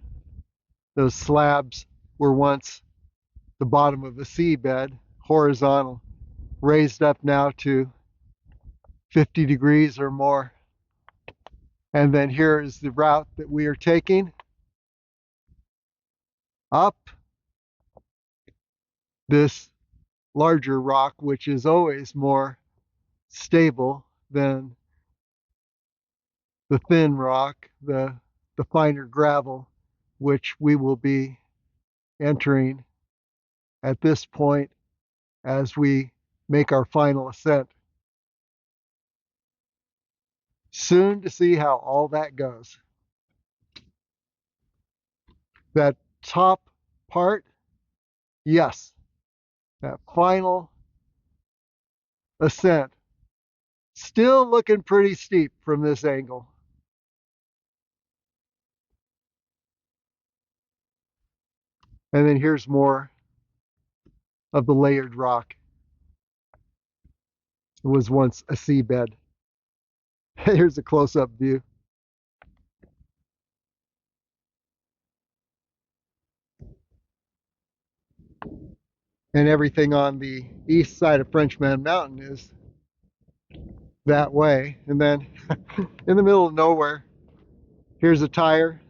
Those slabs were once the bottom of the seabed, horizontal, raised up now to 50 degrees or more. And then here is the route that we are taking up this larger rock, which is always more stable than the thin rock, the finer gravel, which we will be entering at this point as we make our final ascent. Soon to see how all that goes. That top part, yes, that final ascent, still looking pretty steep from this angle. And then here's more of the layered rock. It was once a seabed. Here's a close-up view. And everything on the east side of Frenchman Mountain is that way. And then in the middle of nowhere, here's a tire.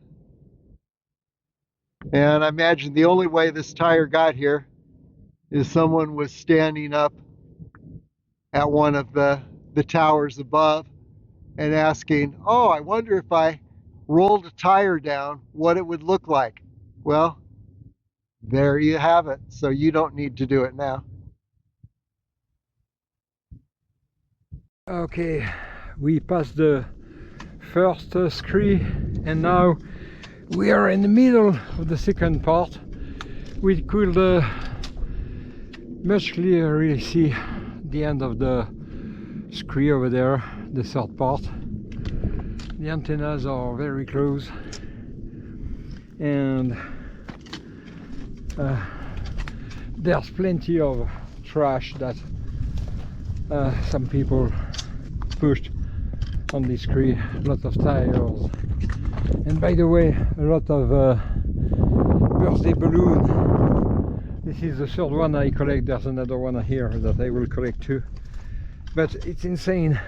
And I imagine the only way this tire got here is someone was standing up at one of the towers above and asking, oh, I wonder if I rolled a tire down, what it would look like. Well, there you have it. So you don't need to do it now. Okay, we passed the first scree and now we are in the middle of the second part. We could much clearly see the end of the scree over there, the third part. The antennas are very close and there's plenty of trash that some people pushed on this scree. A lot of tires, and by the way, a lot of birthday balloon. This is the third one I collect. There's another one here that I will collect too, but it's insane.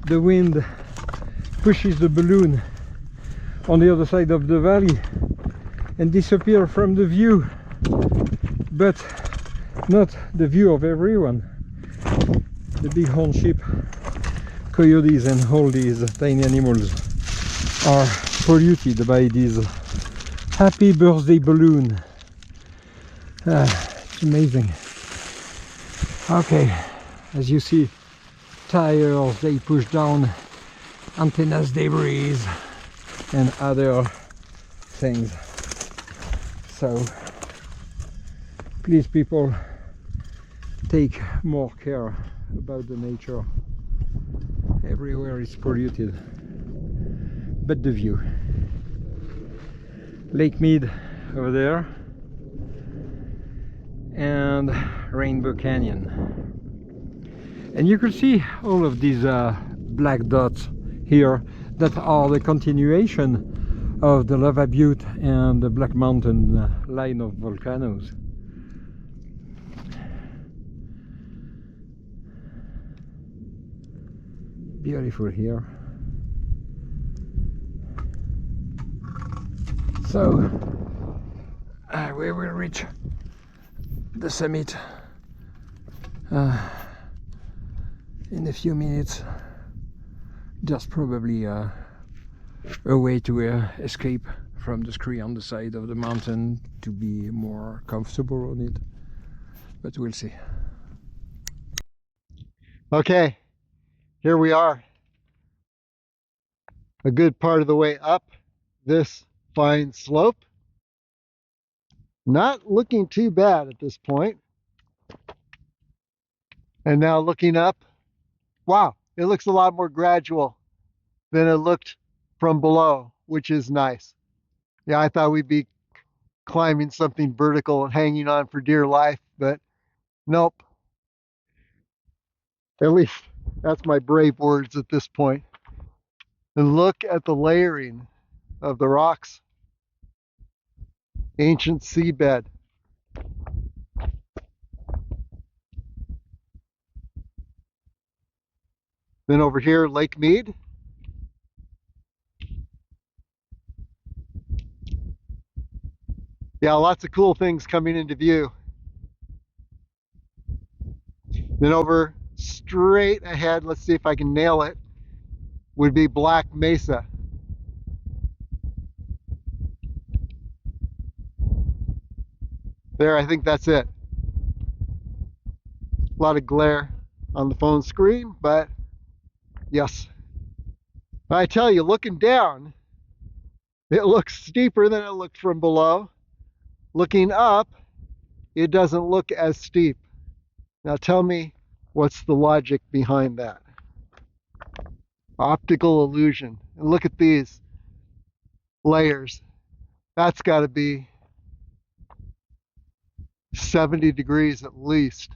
The wind pushes the balloon on the other side of the valley and disappear from the view, but not the view of everyone. The bighorn sheep, coyotes and all these tiny animals are polluted by this happy birthday balloon. It's amazing. Okay, as you see, tires, they push down antennas, debris and other things. So please, people, take more care about the nature. Everywhere is polluted but the view. Lake Mead over there and Rainbow Canyon, and you can see all of these black dots here that are the continuation of the Lava Butte and the Black Mountain line of volcanoes. Beautiful here. So we will reach the summit in a few minutes. Just probably a way to escape from the scree on the side of the mountain to be more comfortable on it, but we'll see. Okay, here we are. A good part of the way up this fine slope. Not looking too bad at this point. And now looking up, wow, it looks a lot more gradual than it looked from below, which is nice. Yeah, I thought we'd be climbing something vertical and hanging on for dear life, but nope. At least that's my brave words at this point. And look at the layering of the rocks. Ancient seabed. Then over here, Lake Mead. Yeah, lots of cool things coming into view. Then over straight ahead, let's see if I can nail it, would be Black Mesa. There, I think that's it. A lot of glare on the phone screen, but yes. I tell you, looking down, it looks steeper than it looked from below. Looking up, it doesn't look as steep. Now tell me, what's the logic behind that? Optical illusion. And look at these layers. That's got to be 70 degrees at least.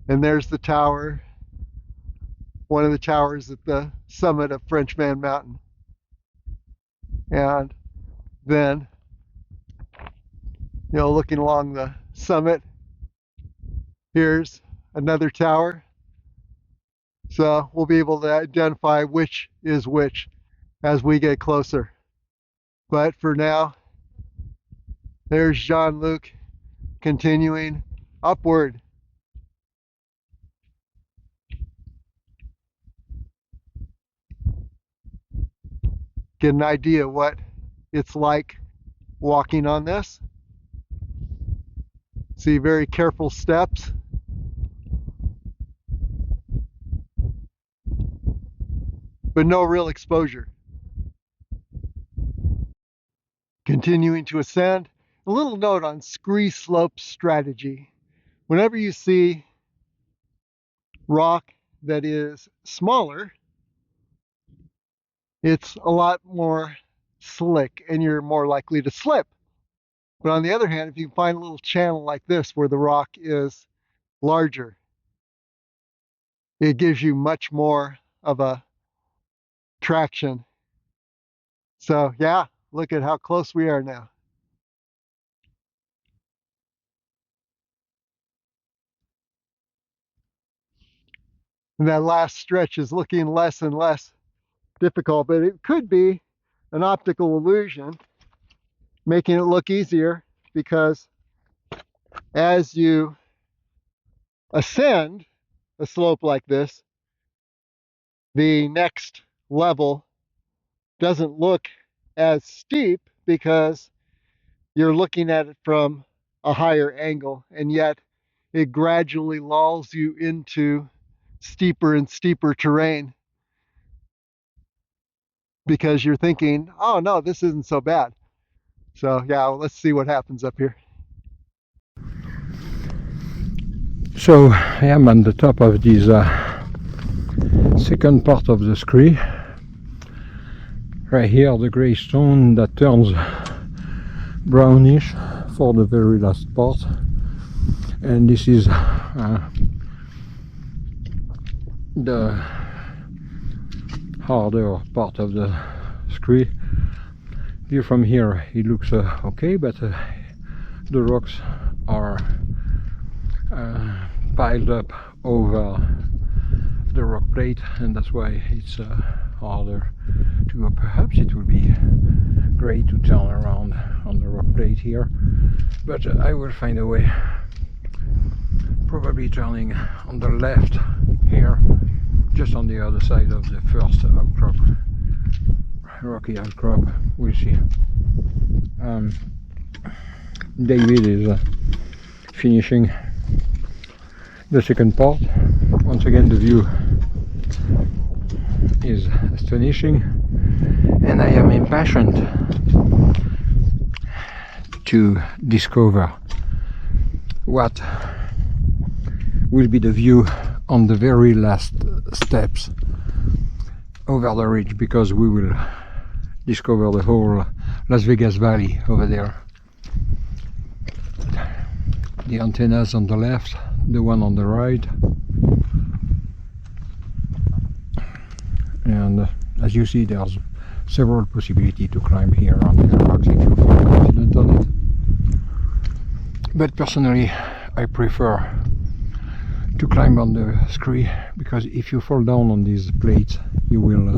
And there's the tower, one of the towers at the summit of Frenchman Mountain. And then, you know, looking along the summit, here's another tower. So we'll be able to identify which is which as we get closer. But for now, there's Jean-Luc continuing upward. Get an idea what it's like walking on this. See, very careful steps. But no real exposure. Continuing to ascend. A little note on scree slope strategy. Whenever you see rock that is smaller, it's a lot more slick and you're more likely to slip. But on the other hand, if you can find a little channel like this where the rock is larger, it gives you much more of a traction. So yeah, look at how close we are now. And that last stretch is looking less and less difficult, but it could be an optical illusion, making it look easier, because as you ascend a slope like this, the next level doesn't look as steep because you're looking at it from a higher angle, and yet it gradually lulls you into steeper and steeper terrain because you're thinking, oh no, this isn't so bad. So yeah, well, let's see what happens up here. So I am on the top of this second part of the scree. Right here, the grey stone that turns brownish for the very last part, and this is the harder part of the scree. View from here, it looks okay, but the rocks are piled up over the rock plate, and that's why it's harder to go. Perhaps it will be great to turn around on the rock plate here, but I will find a way, probably turning on the left here, just on the other side of the first outcrop, rocky outcrop. We'll see. David is finishing the second part. Once again, the view is astonishing, and I am impatient to discover what will be the view on the very last steps over the ridge, because we will discover the whole Las Vegas Valley over there. The antennas on the left, the one on the right, and as you see, there's several possibilities to climb here on the rocks if you feel confident on it. But personally, I prefer to climb on the scree, because if you fall down on these plates, you will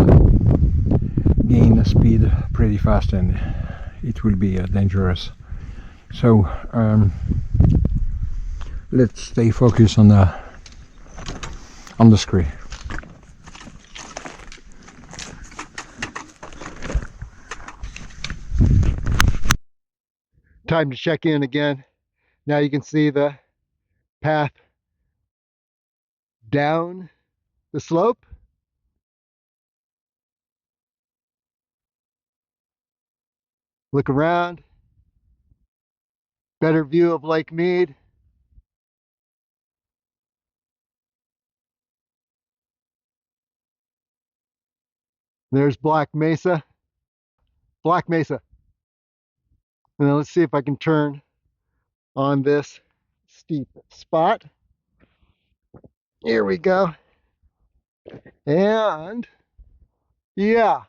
gain speed pretty fast, and it will be dangerous. So let's stay focused on the scree. Time to check in again. Now you can see the path down the slope. Look around. Better view of Lake Mead. There's Black Mesa. Black Mesa. Now let's see if I can turn on this steep spot. Here we go. And yeah,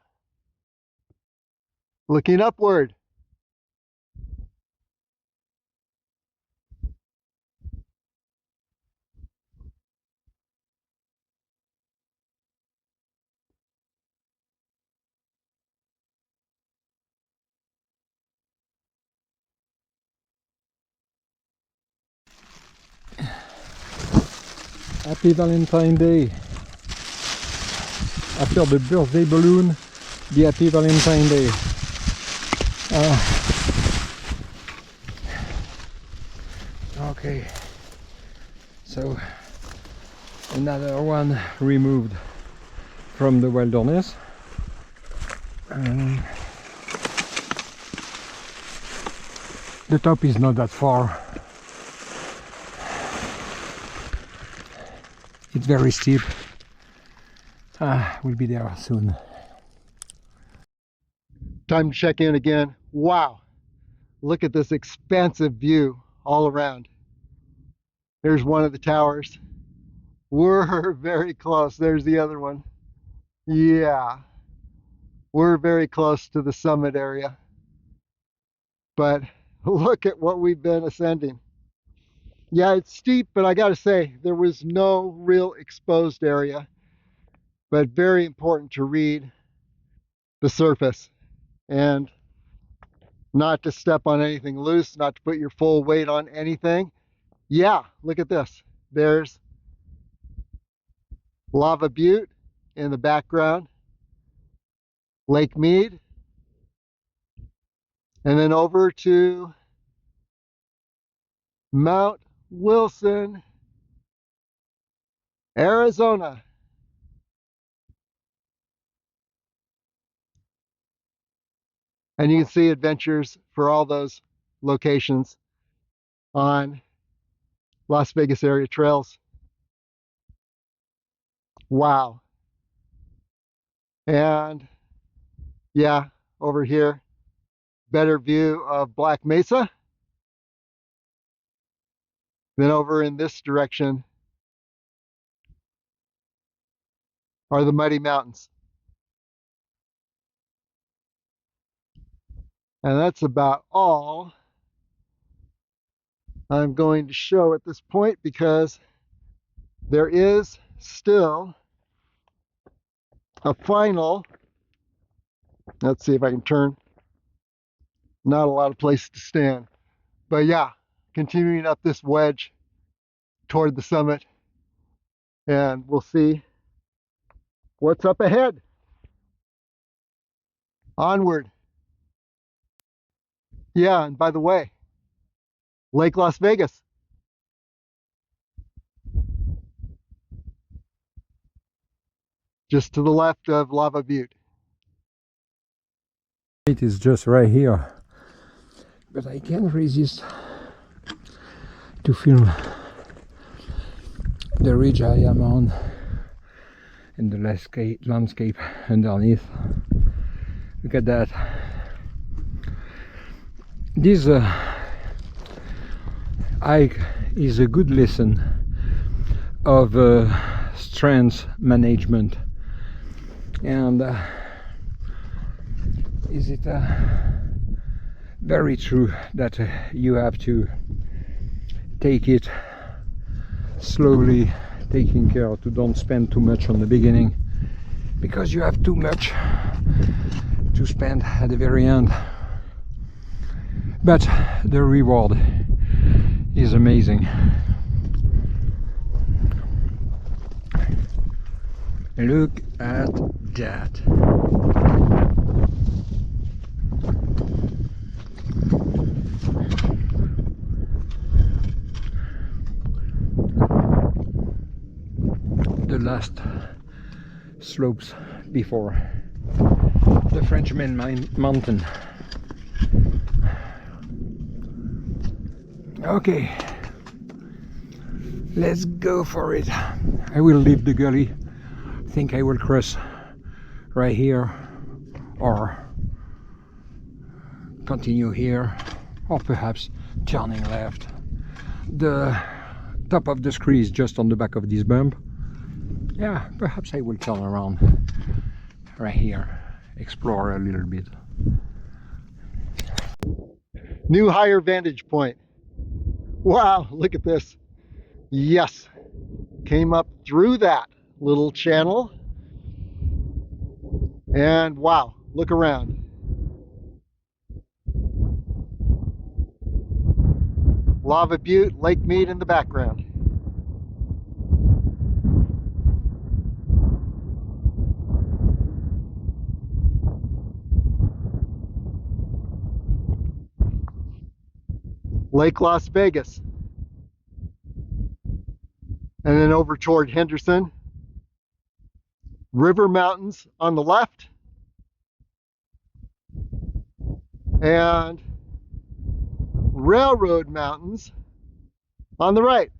looking upward. Happy Valentine's Day. After the birthday balloon, the Happy Valentine's Day. Okay, so another one removed from the wilderness. The top is not that far. It's very steep. We'll be there soon. Time to check in again. Wow, look at this expansive view all around. There's one of the towers. We're very close. There's the other one. Yeah, we're very close to the summit area. But look at what we've been ascending. Yeah, it's steep, but I gotta say, there was no real exposed area. But very important to read the surface and not to step on anything loose, not to put your full weight on anything. Yeah, look at this. There's Lava Butte in the background, Lake Mead, and then over to Mount Wilson, Arizona. And you can see adventures for all those locations on Las Vegas area trails. Wow. And yeah, over here, better view of Black Mesa. Then over in this direction are the Muddy Mountains. And that's about all I'm going to show at this point, because there is still a final, let's see if I can turn Not a lot of places to stand. But yeah, continuing up this wedge toward the summit, and we'll see what's up ahead. Onward. Yeah, and by the way, Lake Las Vegas. Just to the left of Lava Butte. It is just right here, but I can't resist to film the ridge I am on and the landscape underneath. Look at that. This hike is a good lesson of strength management, and is it very true that you have to take it slowly, taking care to don't spend too much on the beginning, because you have too much to spend at the very end. But the reward is amazing. Look at that. The last slopes before the Frenchman Mountain. Okay, let's go for it. I will leave the gully. I think I will cross right here, or continue here, or perhaps turning left. The top of the scree is just on the back of this bump. Yeah, perhaps I will turn around right here, explore a little bit. New higher vantage point. Wow, look at this. Yes, came up through that little channel, and wow, look around. Lava Butte, Lake Mead in the background. Lake Las Vegas. And then over toward Henderson. River Mountains on the left. And Railroad Mountains on the right.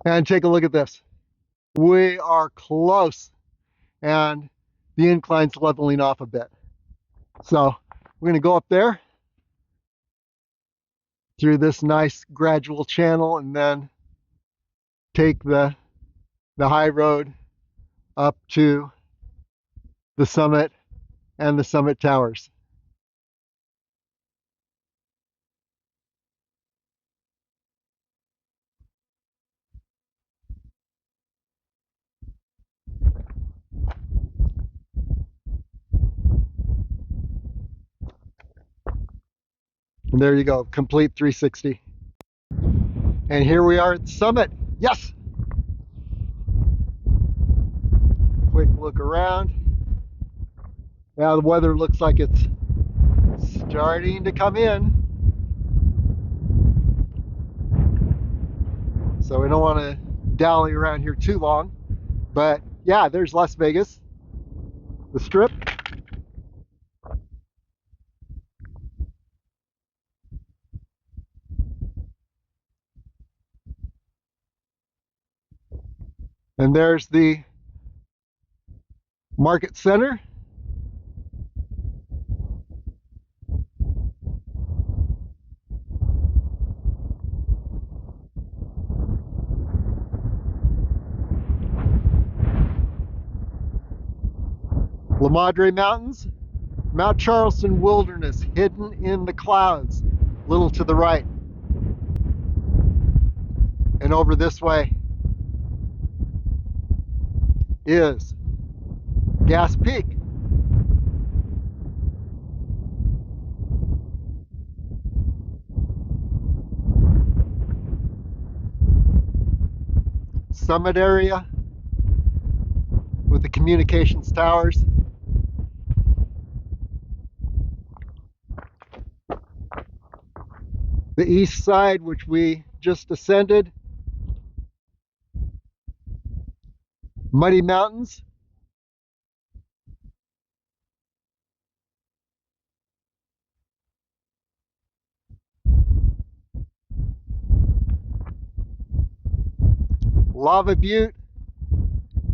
And take a look at this. We are close, and the incline's leveling off a bit. So we're going to go up there through this nice gradual channel, and then take the high road up to the summit and the summit towers. And there you go, complete 360. And here we are at the summit. Yes! Quick look around. Now the weather looks like it's starting to come in. So we don't want to dally around here too long. But yeah, there's Las Vegas, the Strip. And there's the Market Center. La Madre Mountains, Mount Charleston Wilderness hidden in the clouds, a little to the right. And over this way, is Gas Peak. Summit area with the communications towers. The east side, which we just ascended, muddy mountains. Lava Butte,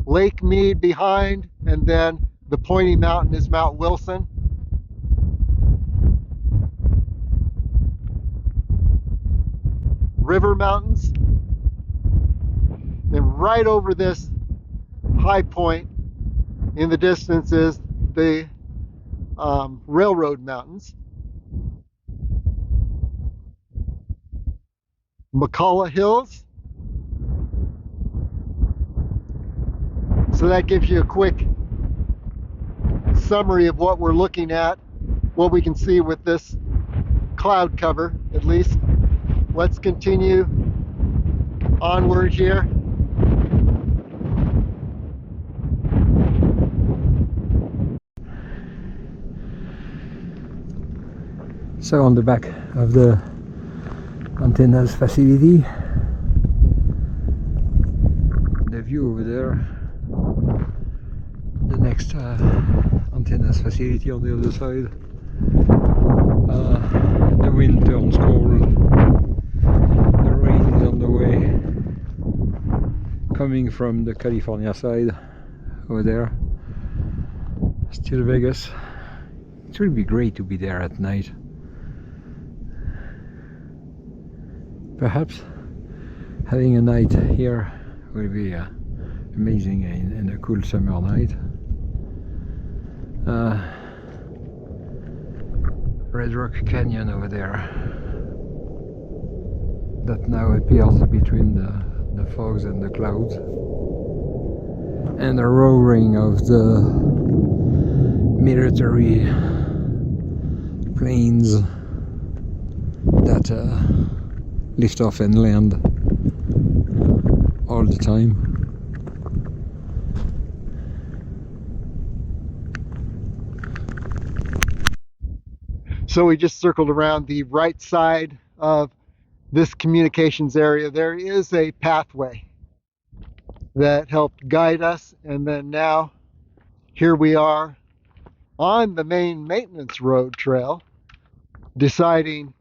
Lake Mead behind, and then the pointy mountain is Mount Wilson. River mountains. And right over this high point in the distance is the railroad mountains. McCullough Hills. So that gives you a quick summary of what we're looking at, what we can see with this cloud cover, at least. Let's continue onward here. So on the back of the antennas facility, the view over there, the next antennas facility on the other side. The wind turns cold, the rain is on the way, coming from the California side over there. Still Vegas. It will be great to be there at night. Perhaps having a night here will be amazing in a cool summer night. Red Rock Canyon over there, that now appears between the fogs and the clouds, and the roaring of the military planes that lift off and land all the time. So we just circled around the right side of this communications area. There is a pathway that helped guide us, and then now here we are on the main maintenance road trail, deciding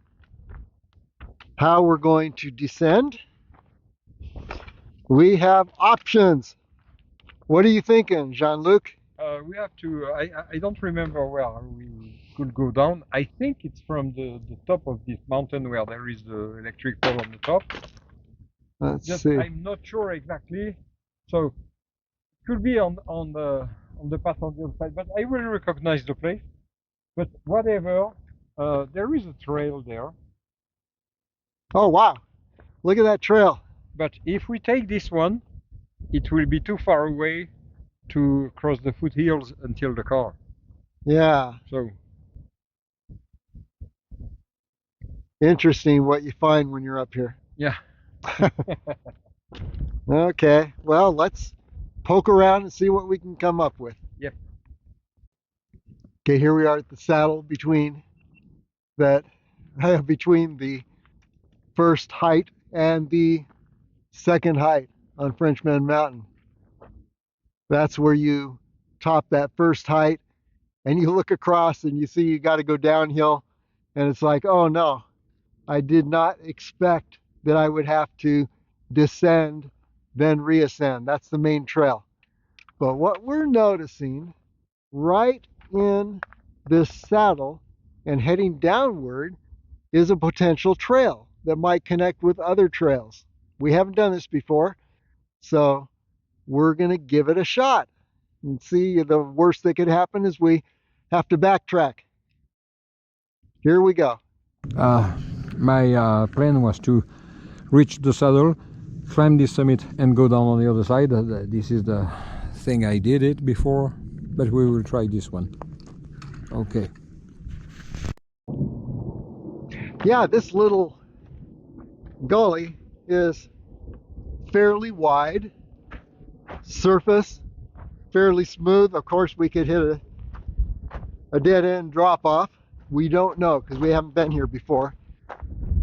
how we're going to descend. We have options. What are you thinking, Jean-Luc? We have to, I don't remember where we could go down. I think it's from the top of this mountain where there is the electric pole on the top. Let's Just, see. I'm not sure exactly. So it could be on the path on the other side, but I will recognize the place. But whatever, there is a trail there. Oh wow, look at that trail. But if we take this one, it will be too far away to cross the foothills until the car. Yeah, So interesting what you find when you're up here. yeah. Okay, well, let's poke around and see what we can come up with. Yep. Okay, here we are at the saddle between the first height and the second height on Frenchman Mountain. That's where you top that first height and you look across and you see you got to go downhill, and it's like, oh no, I did not expect that I would have to descend then reascend. That's the main trail. But what we're noticing right in this saddle and heading downward is a potential trail that might connect with other trails. We haven't done this before, so we're going to give it a shot and see. The worst that could happen is we have to backtrack. Here we go. My plan was to reach the saddle, climb this summit and go down on the other side. This is the think I did it before, but we will try this one. Okay. Yeah, this little gully is fairly wide, surface fairly smooth. Of course, we could hit a dead end drop off. We don't know because we haven't been here before.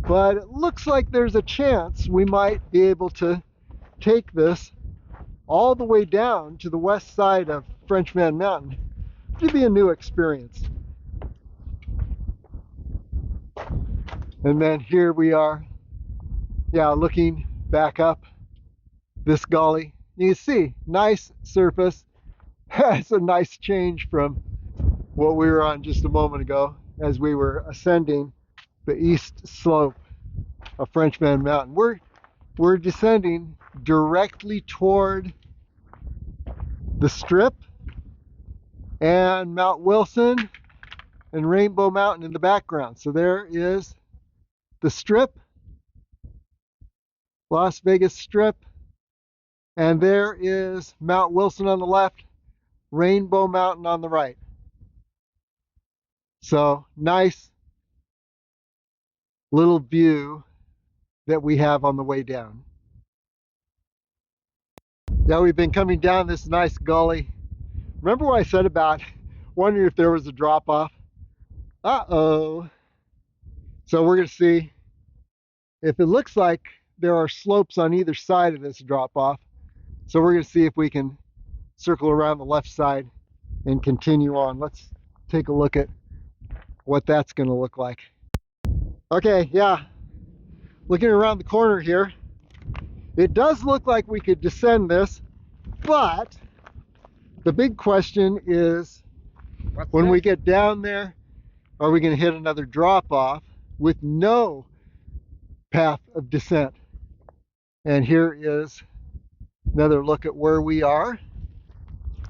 But it looks like there's a chance we might be able to take this all the way down to the west side of Frenchman Mountain. It'd be a new experience. And then here we are, yeah, looking back up this gully. You see, nice surface. It's a nice change from what we were on just a moment ago as we were ascending the east slope of Frenchman Mountain. We're descending directly toward the Strip and Mount Wilson and Rainbow Mountain in the background. So there is the Strip, Las Vegas Strip, and there is Mount Wilson on the left, Rainbow Mountain on the right. So nice little view that we have on the way down. Yeah, we've been coming down this nice gully. Remember what I said about wondering if there was a drop off? Uh-oh. So we're going to see if it looks like there are slopes on either side of this drop off. So we're going to see if we can circle around the left side and continue on. Let's take a look at what that's going to look like. Okay, yeah. Looking around the corner here, it does look like we could descend this, but the big question is, when we get down there, are we going to hit another drop off with no path of descent? And here is another look at where we are.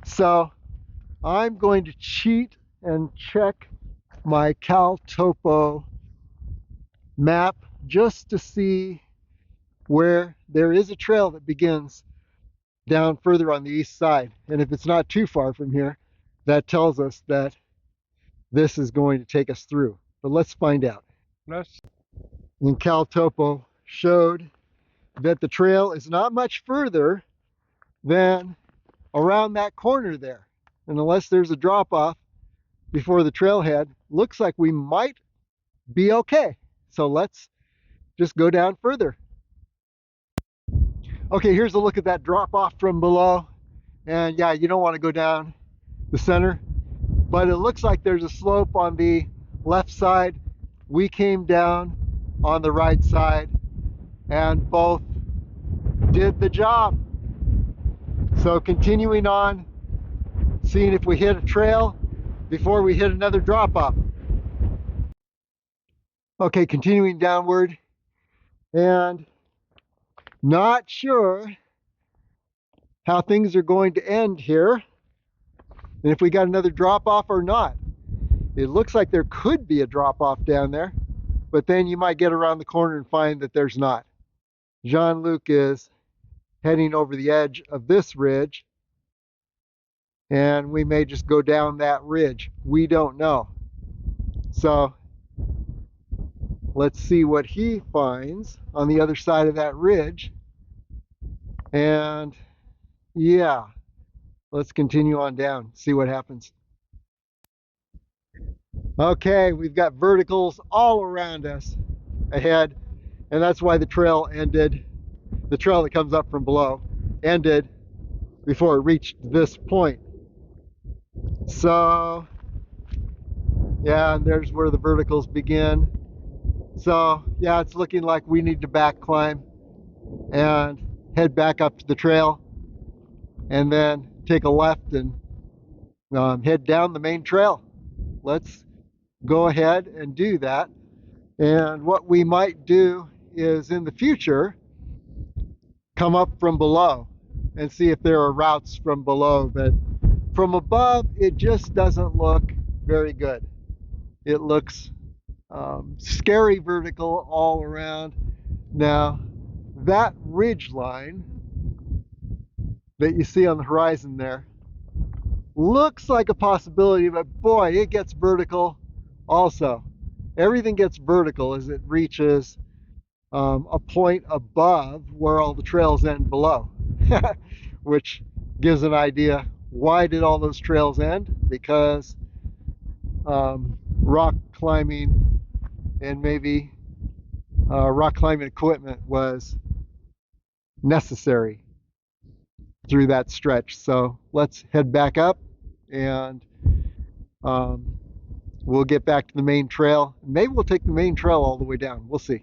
So I'm going to cheat and check my CalTopo map just to see where there is a trail that begins down further on the east side. And if it's not too far from here, that tells us that this is going to take us through. But let's find out. And CalTopo showed that the trail is not much further than around that corner there. And unless there's a drop off before the trailhead, looks like we might be okay. So let's just go down further. Okay, here's a look at that drop off from below. And yeah, you don't want to go down the center, but it looks like there's a slope on the left side. We came down on the right side and both did the job. So continuing on, seeing if we hit a trail before we hit another drop off. Okay, continuing downward, and not sure how things are going to end here and if we got another drop off or not. It looks like there could be a drop off down there, but then you might get around the corner and find that there's not. Jean-Luc is heading over the edge of this ridge, and we may just go down that ridge. We don't know. So let's see what he finds on the other side of that ridge. And yeah, let's continue on down, see what happens. Okay, we've got verticals all around us ahead, and that's why the trail ended, the trail that comes up from below ended before it reached this point. So yeah, and there's where the verticals begin. So yeah, it's looking like we need to back climb and head back up to the trail and then take a left and head down the main trail. Let's go ahead and do that. And what we might do is in the future come up from below and see if there are routes from below, but from above it just doesn't look very good. It looks scary vertical all around. Now that ridge line that you see on the horizon there looks like a possibility, but boy, it gets vertical also. Everything gets vertical as it reaches a point above where all the trails end below, which gives an idea. Why did all those trails end? Because rock climbing and maybe rock climbing equipment was necessary through that stretch. So let's head back up and we'll get back to the main trail. Maybe we'll take the main trail all the way down. We'll see.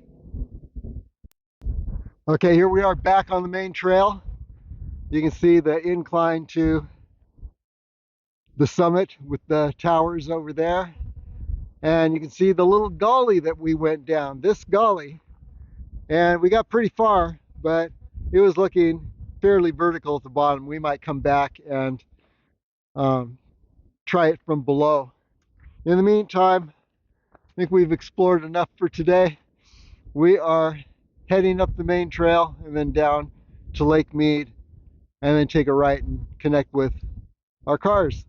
Okay, here we are back on the main trail. You can see the incline to the summit with the towers over there. And you can see the little gully that we went down, this gully. And we got pretty far, but it was looking fairly vertical at the bottom. We might come back and try it from below. In the meantime, I think we've explored enough for today. We are heading up the main trail and then down to Lake Mead and then take a right and connect with our cars.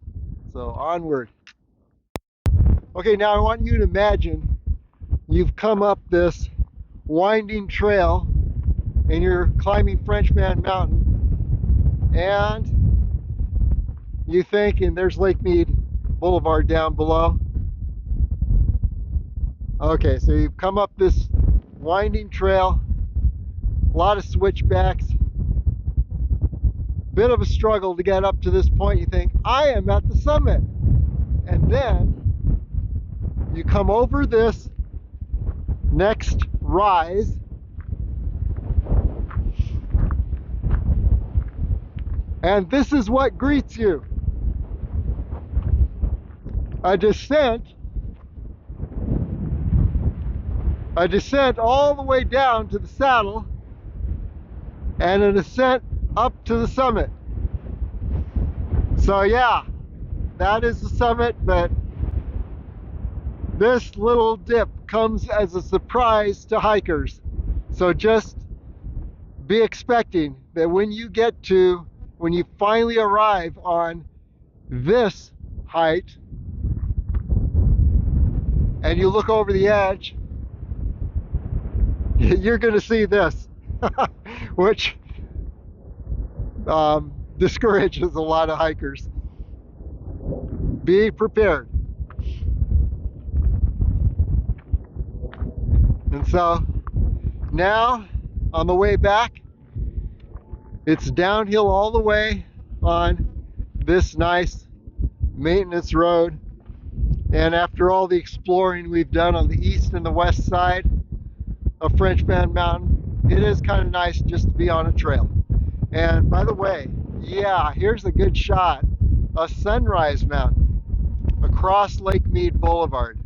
So onward. Okay, now I want you to imagine you've come up this winding trail and you're climbing Frenchman Mountain and you think, and there's Lake Mead Blvd down below. Okay, so you've come up this winding trail, a lot of switchbacks, bit of a struggle to get up to this point. You think, I am at the summit. And then you come over this next rise and this is what greets you. A descent all the way down to the saddle and an ascent up to the summit. So yeah, that is the summit, but this little dip comes as a surprise to hikers. So just be expecting that when you finally arrive on this height and you look over the edge, you're going to see this, which discourages a lot of hikers. Be prepared. And so now on the way back, it's downhill all the way on this nice maintenance road. And after all the exploring we've done on the east and the west side of Frenchman Mountain, it is kind of nice just to be on a trail. And by the way, yeah, here's a good shot of Sunrise Mountain across Lake Mead Blvd.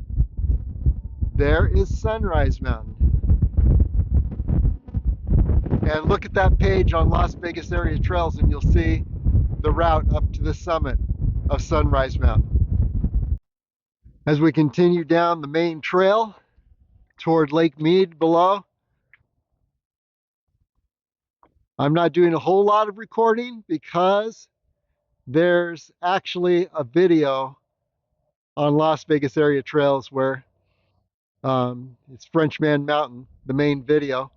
There is Sunrise Mountain. And look at that page on Las Vegas Area Trails and you'll see the route up to the summit of Sunrise Mountain. As we continue down the main trail toward Lake Mead below, I'm not doing a whole lot of recording because there's actually a video on Las Vegas Area Trails where it's Frenchman Mountain, the main video.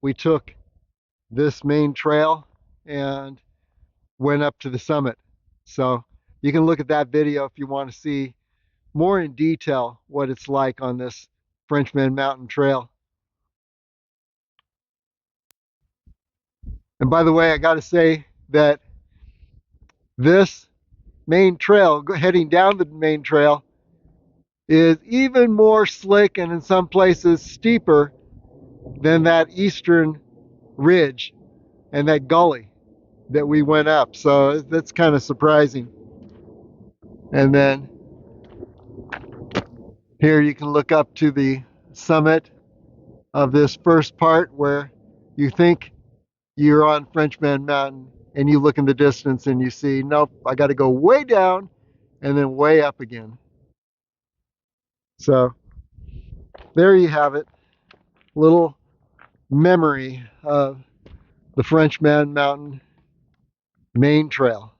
We took this main trail and went up to the summit. So you can look at that video if you want to see more in detail what it's like on this Frenchman Mountain trail. And by the way, I got to say that this main trail, heading down the main trail, is even more slick and in some places steeper than that eastern ridge and that gully that we went up. So that's kind of surprising. And then here you can look up to the summit of this first part where you think you're on Frenchman Mountain and you look in the distance and you see, nope, I got to go way down and then way up again. So there you have it, little memory of the Frenchman Mountain main trail.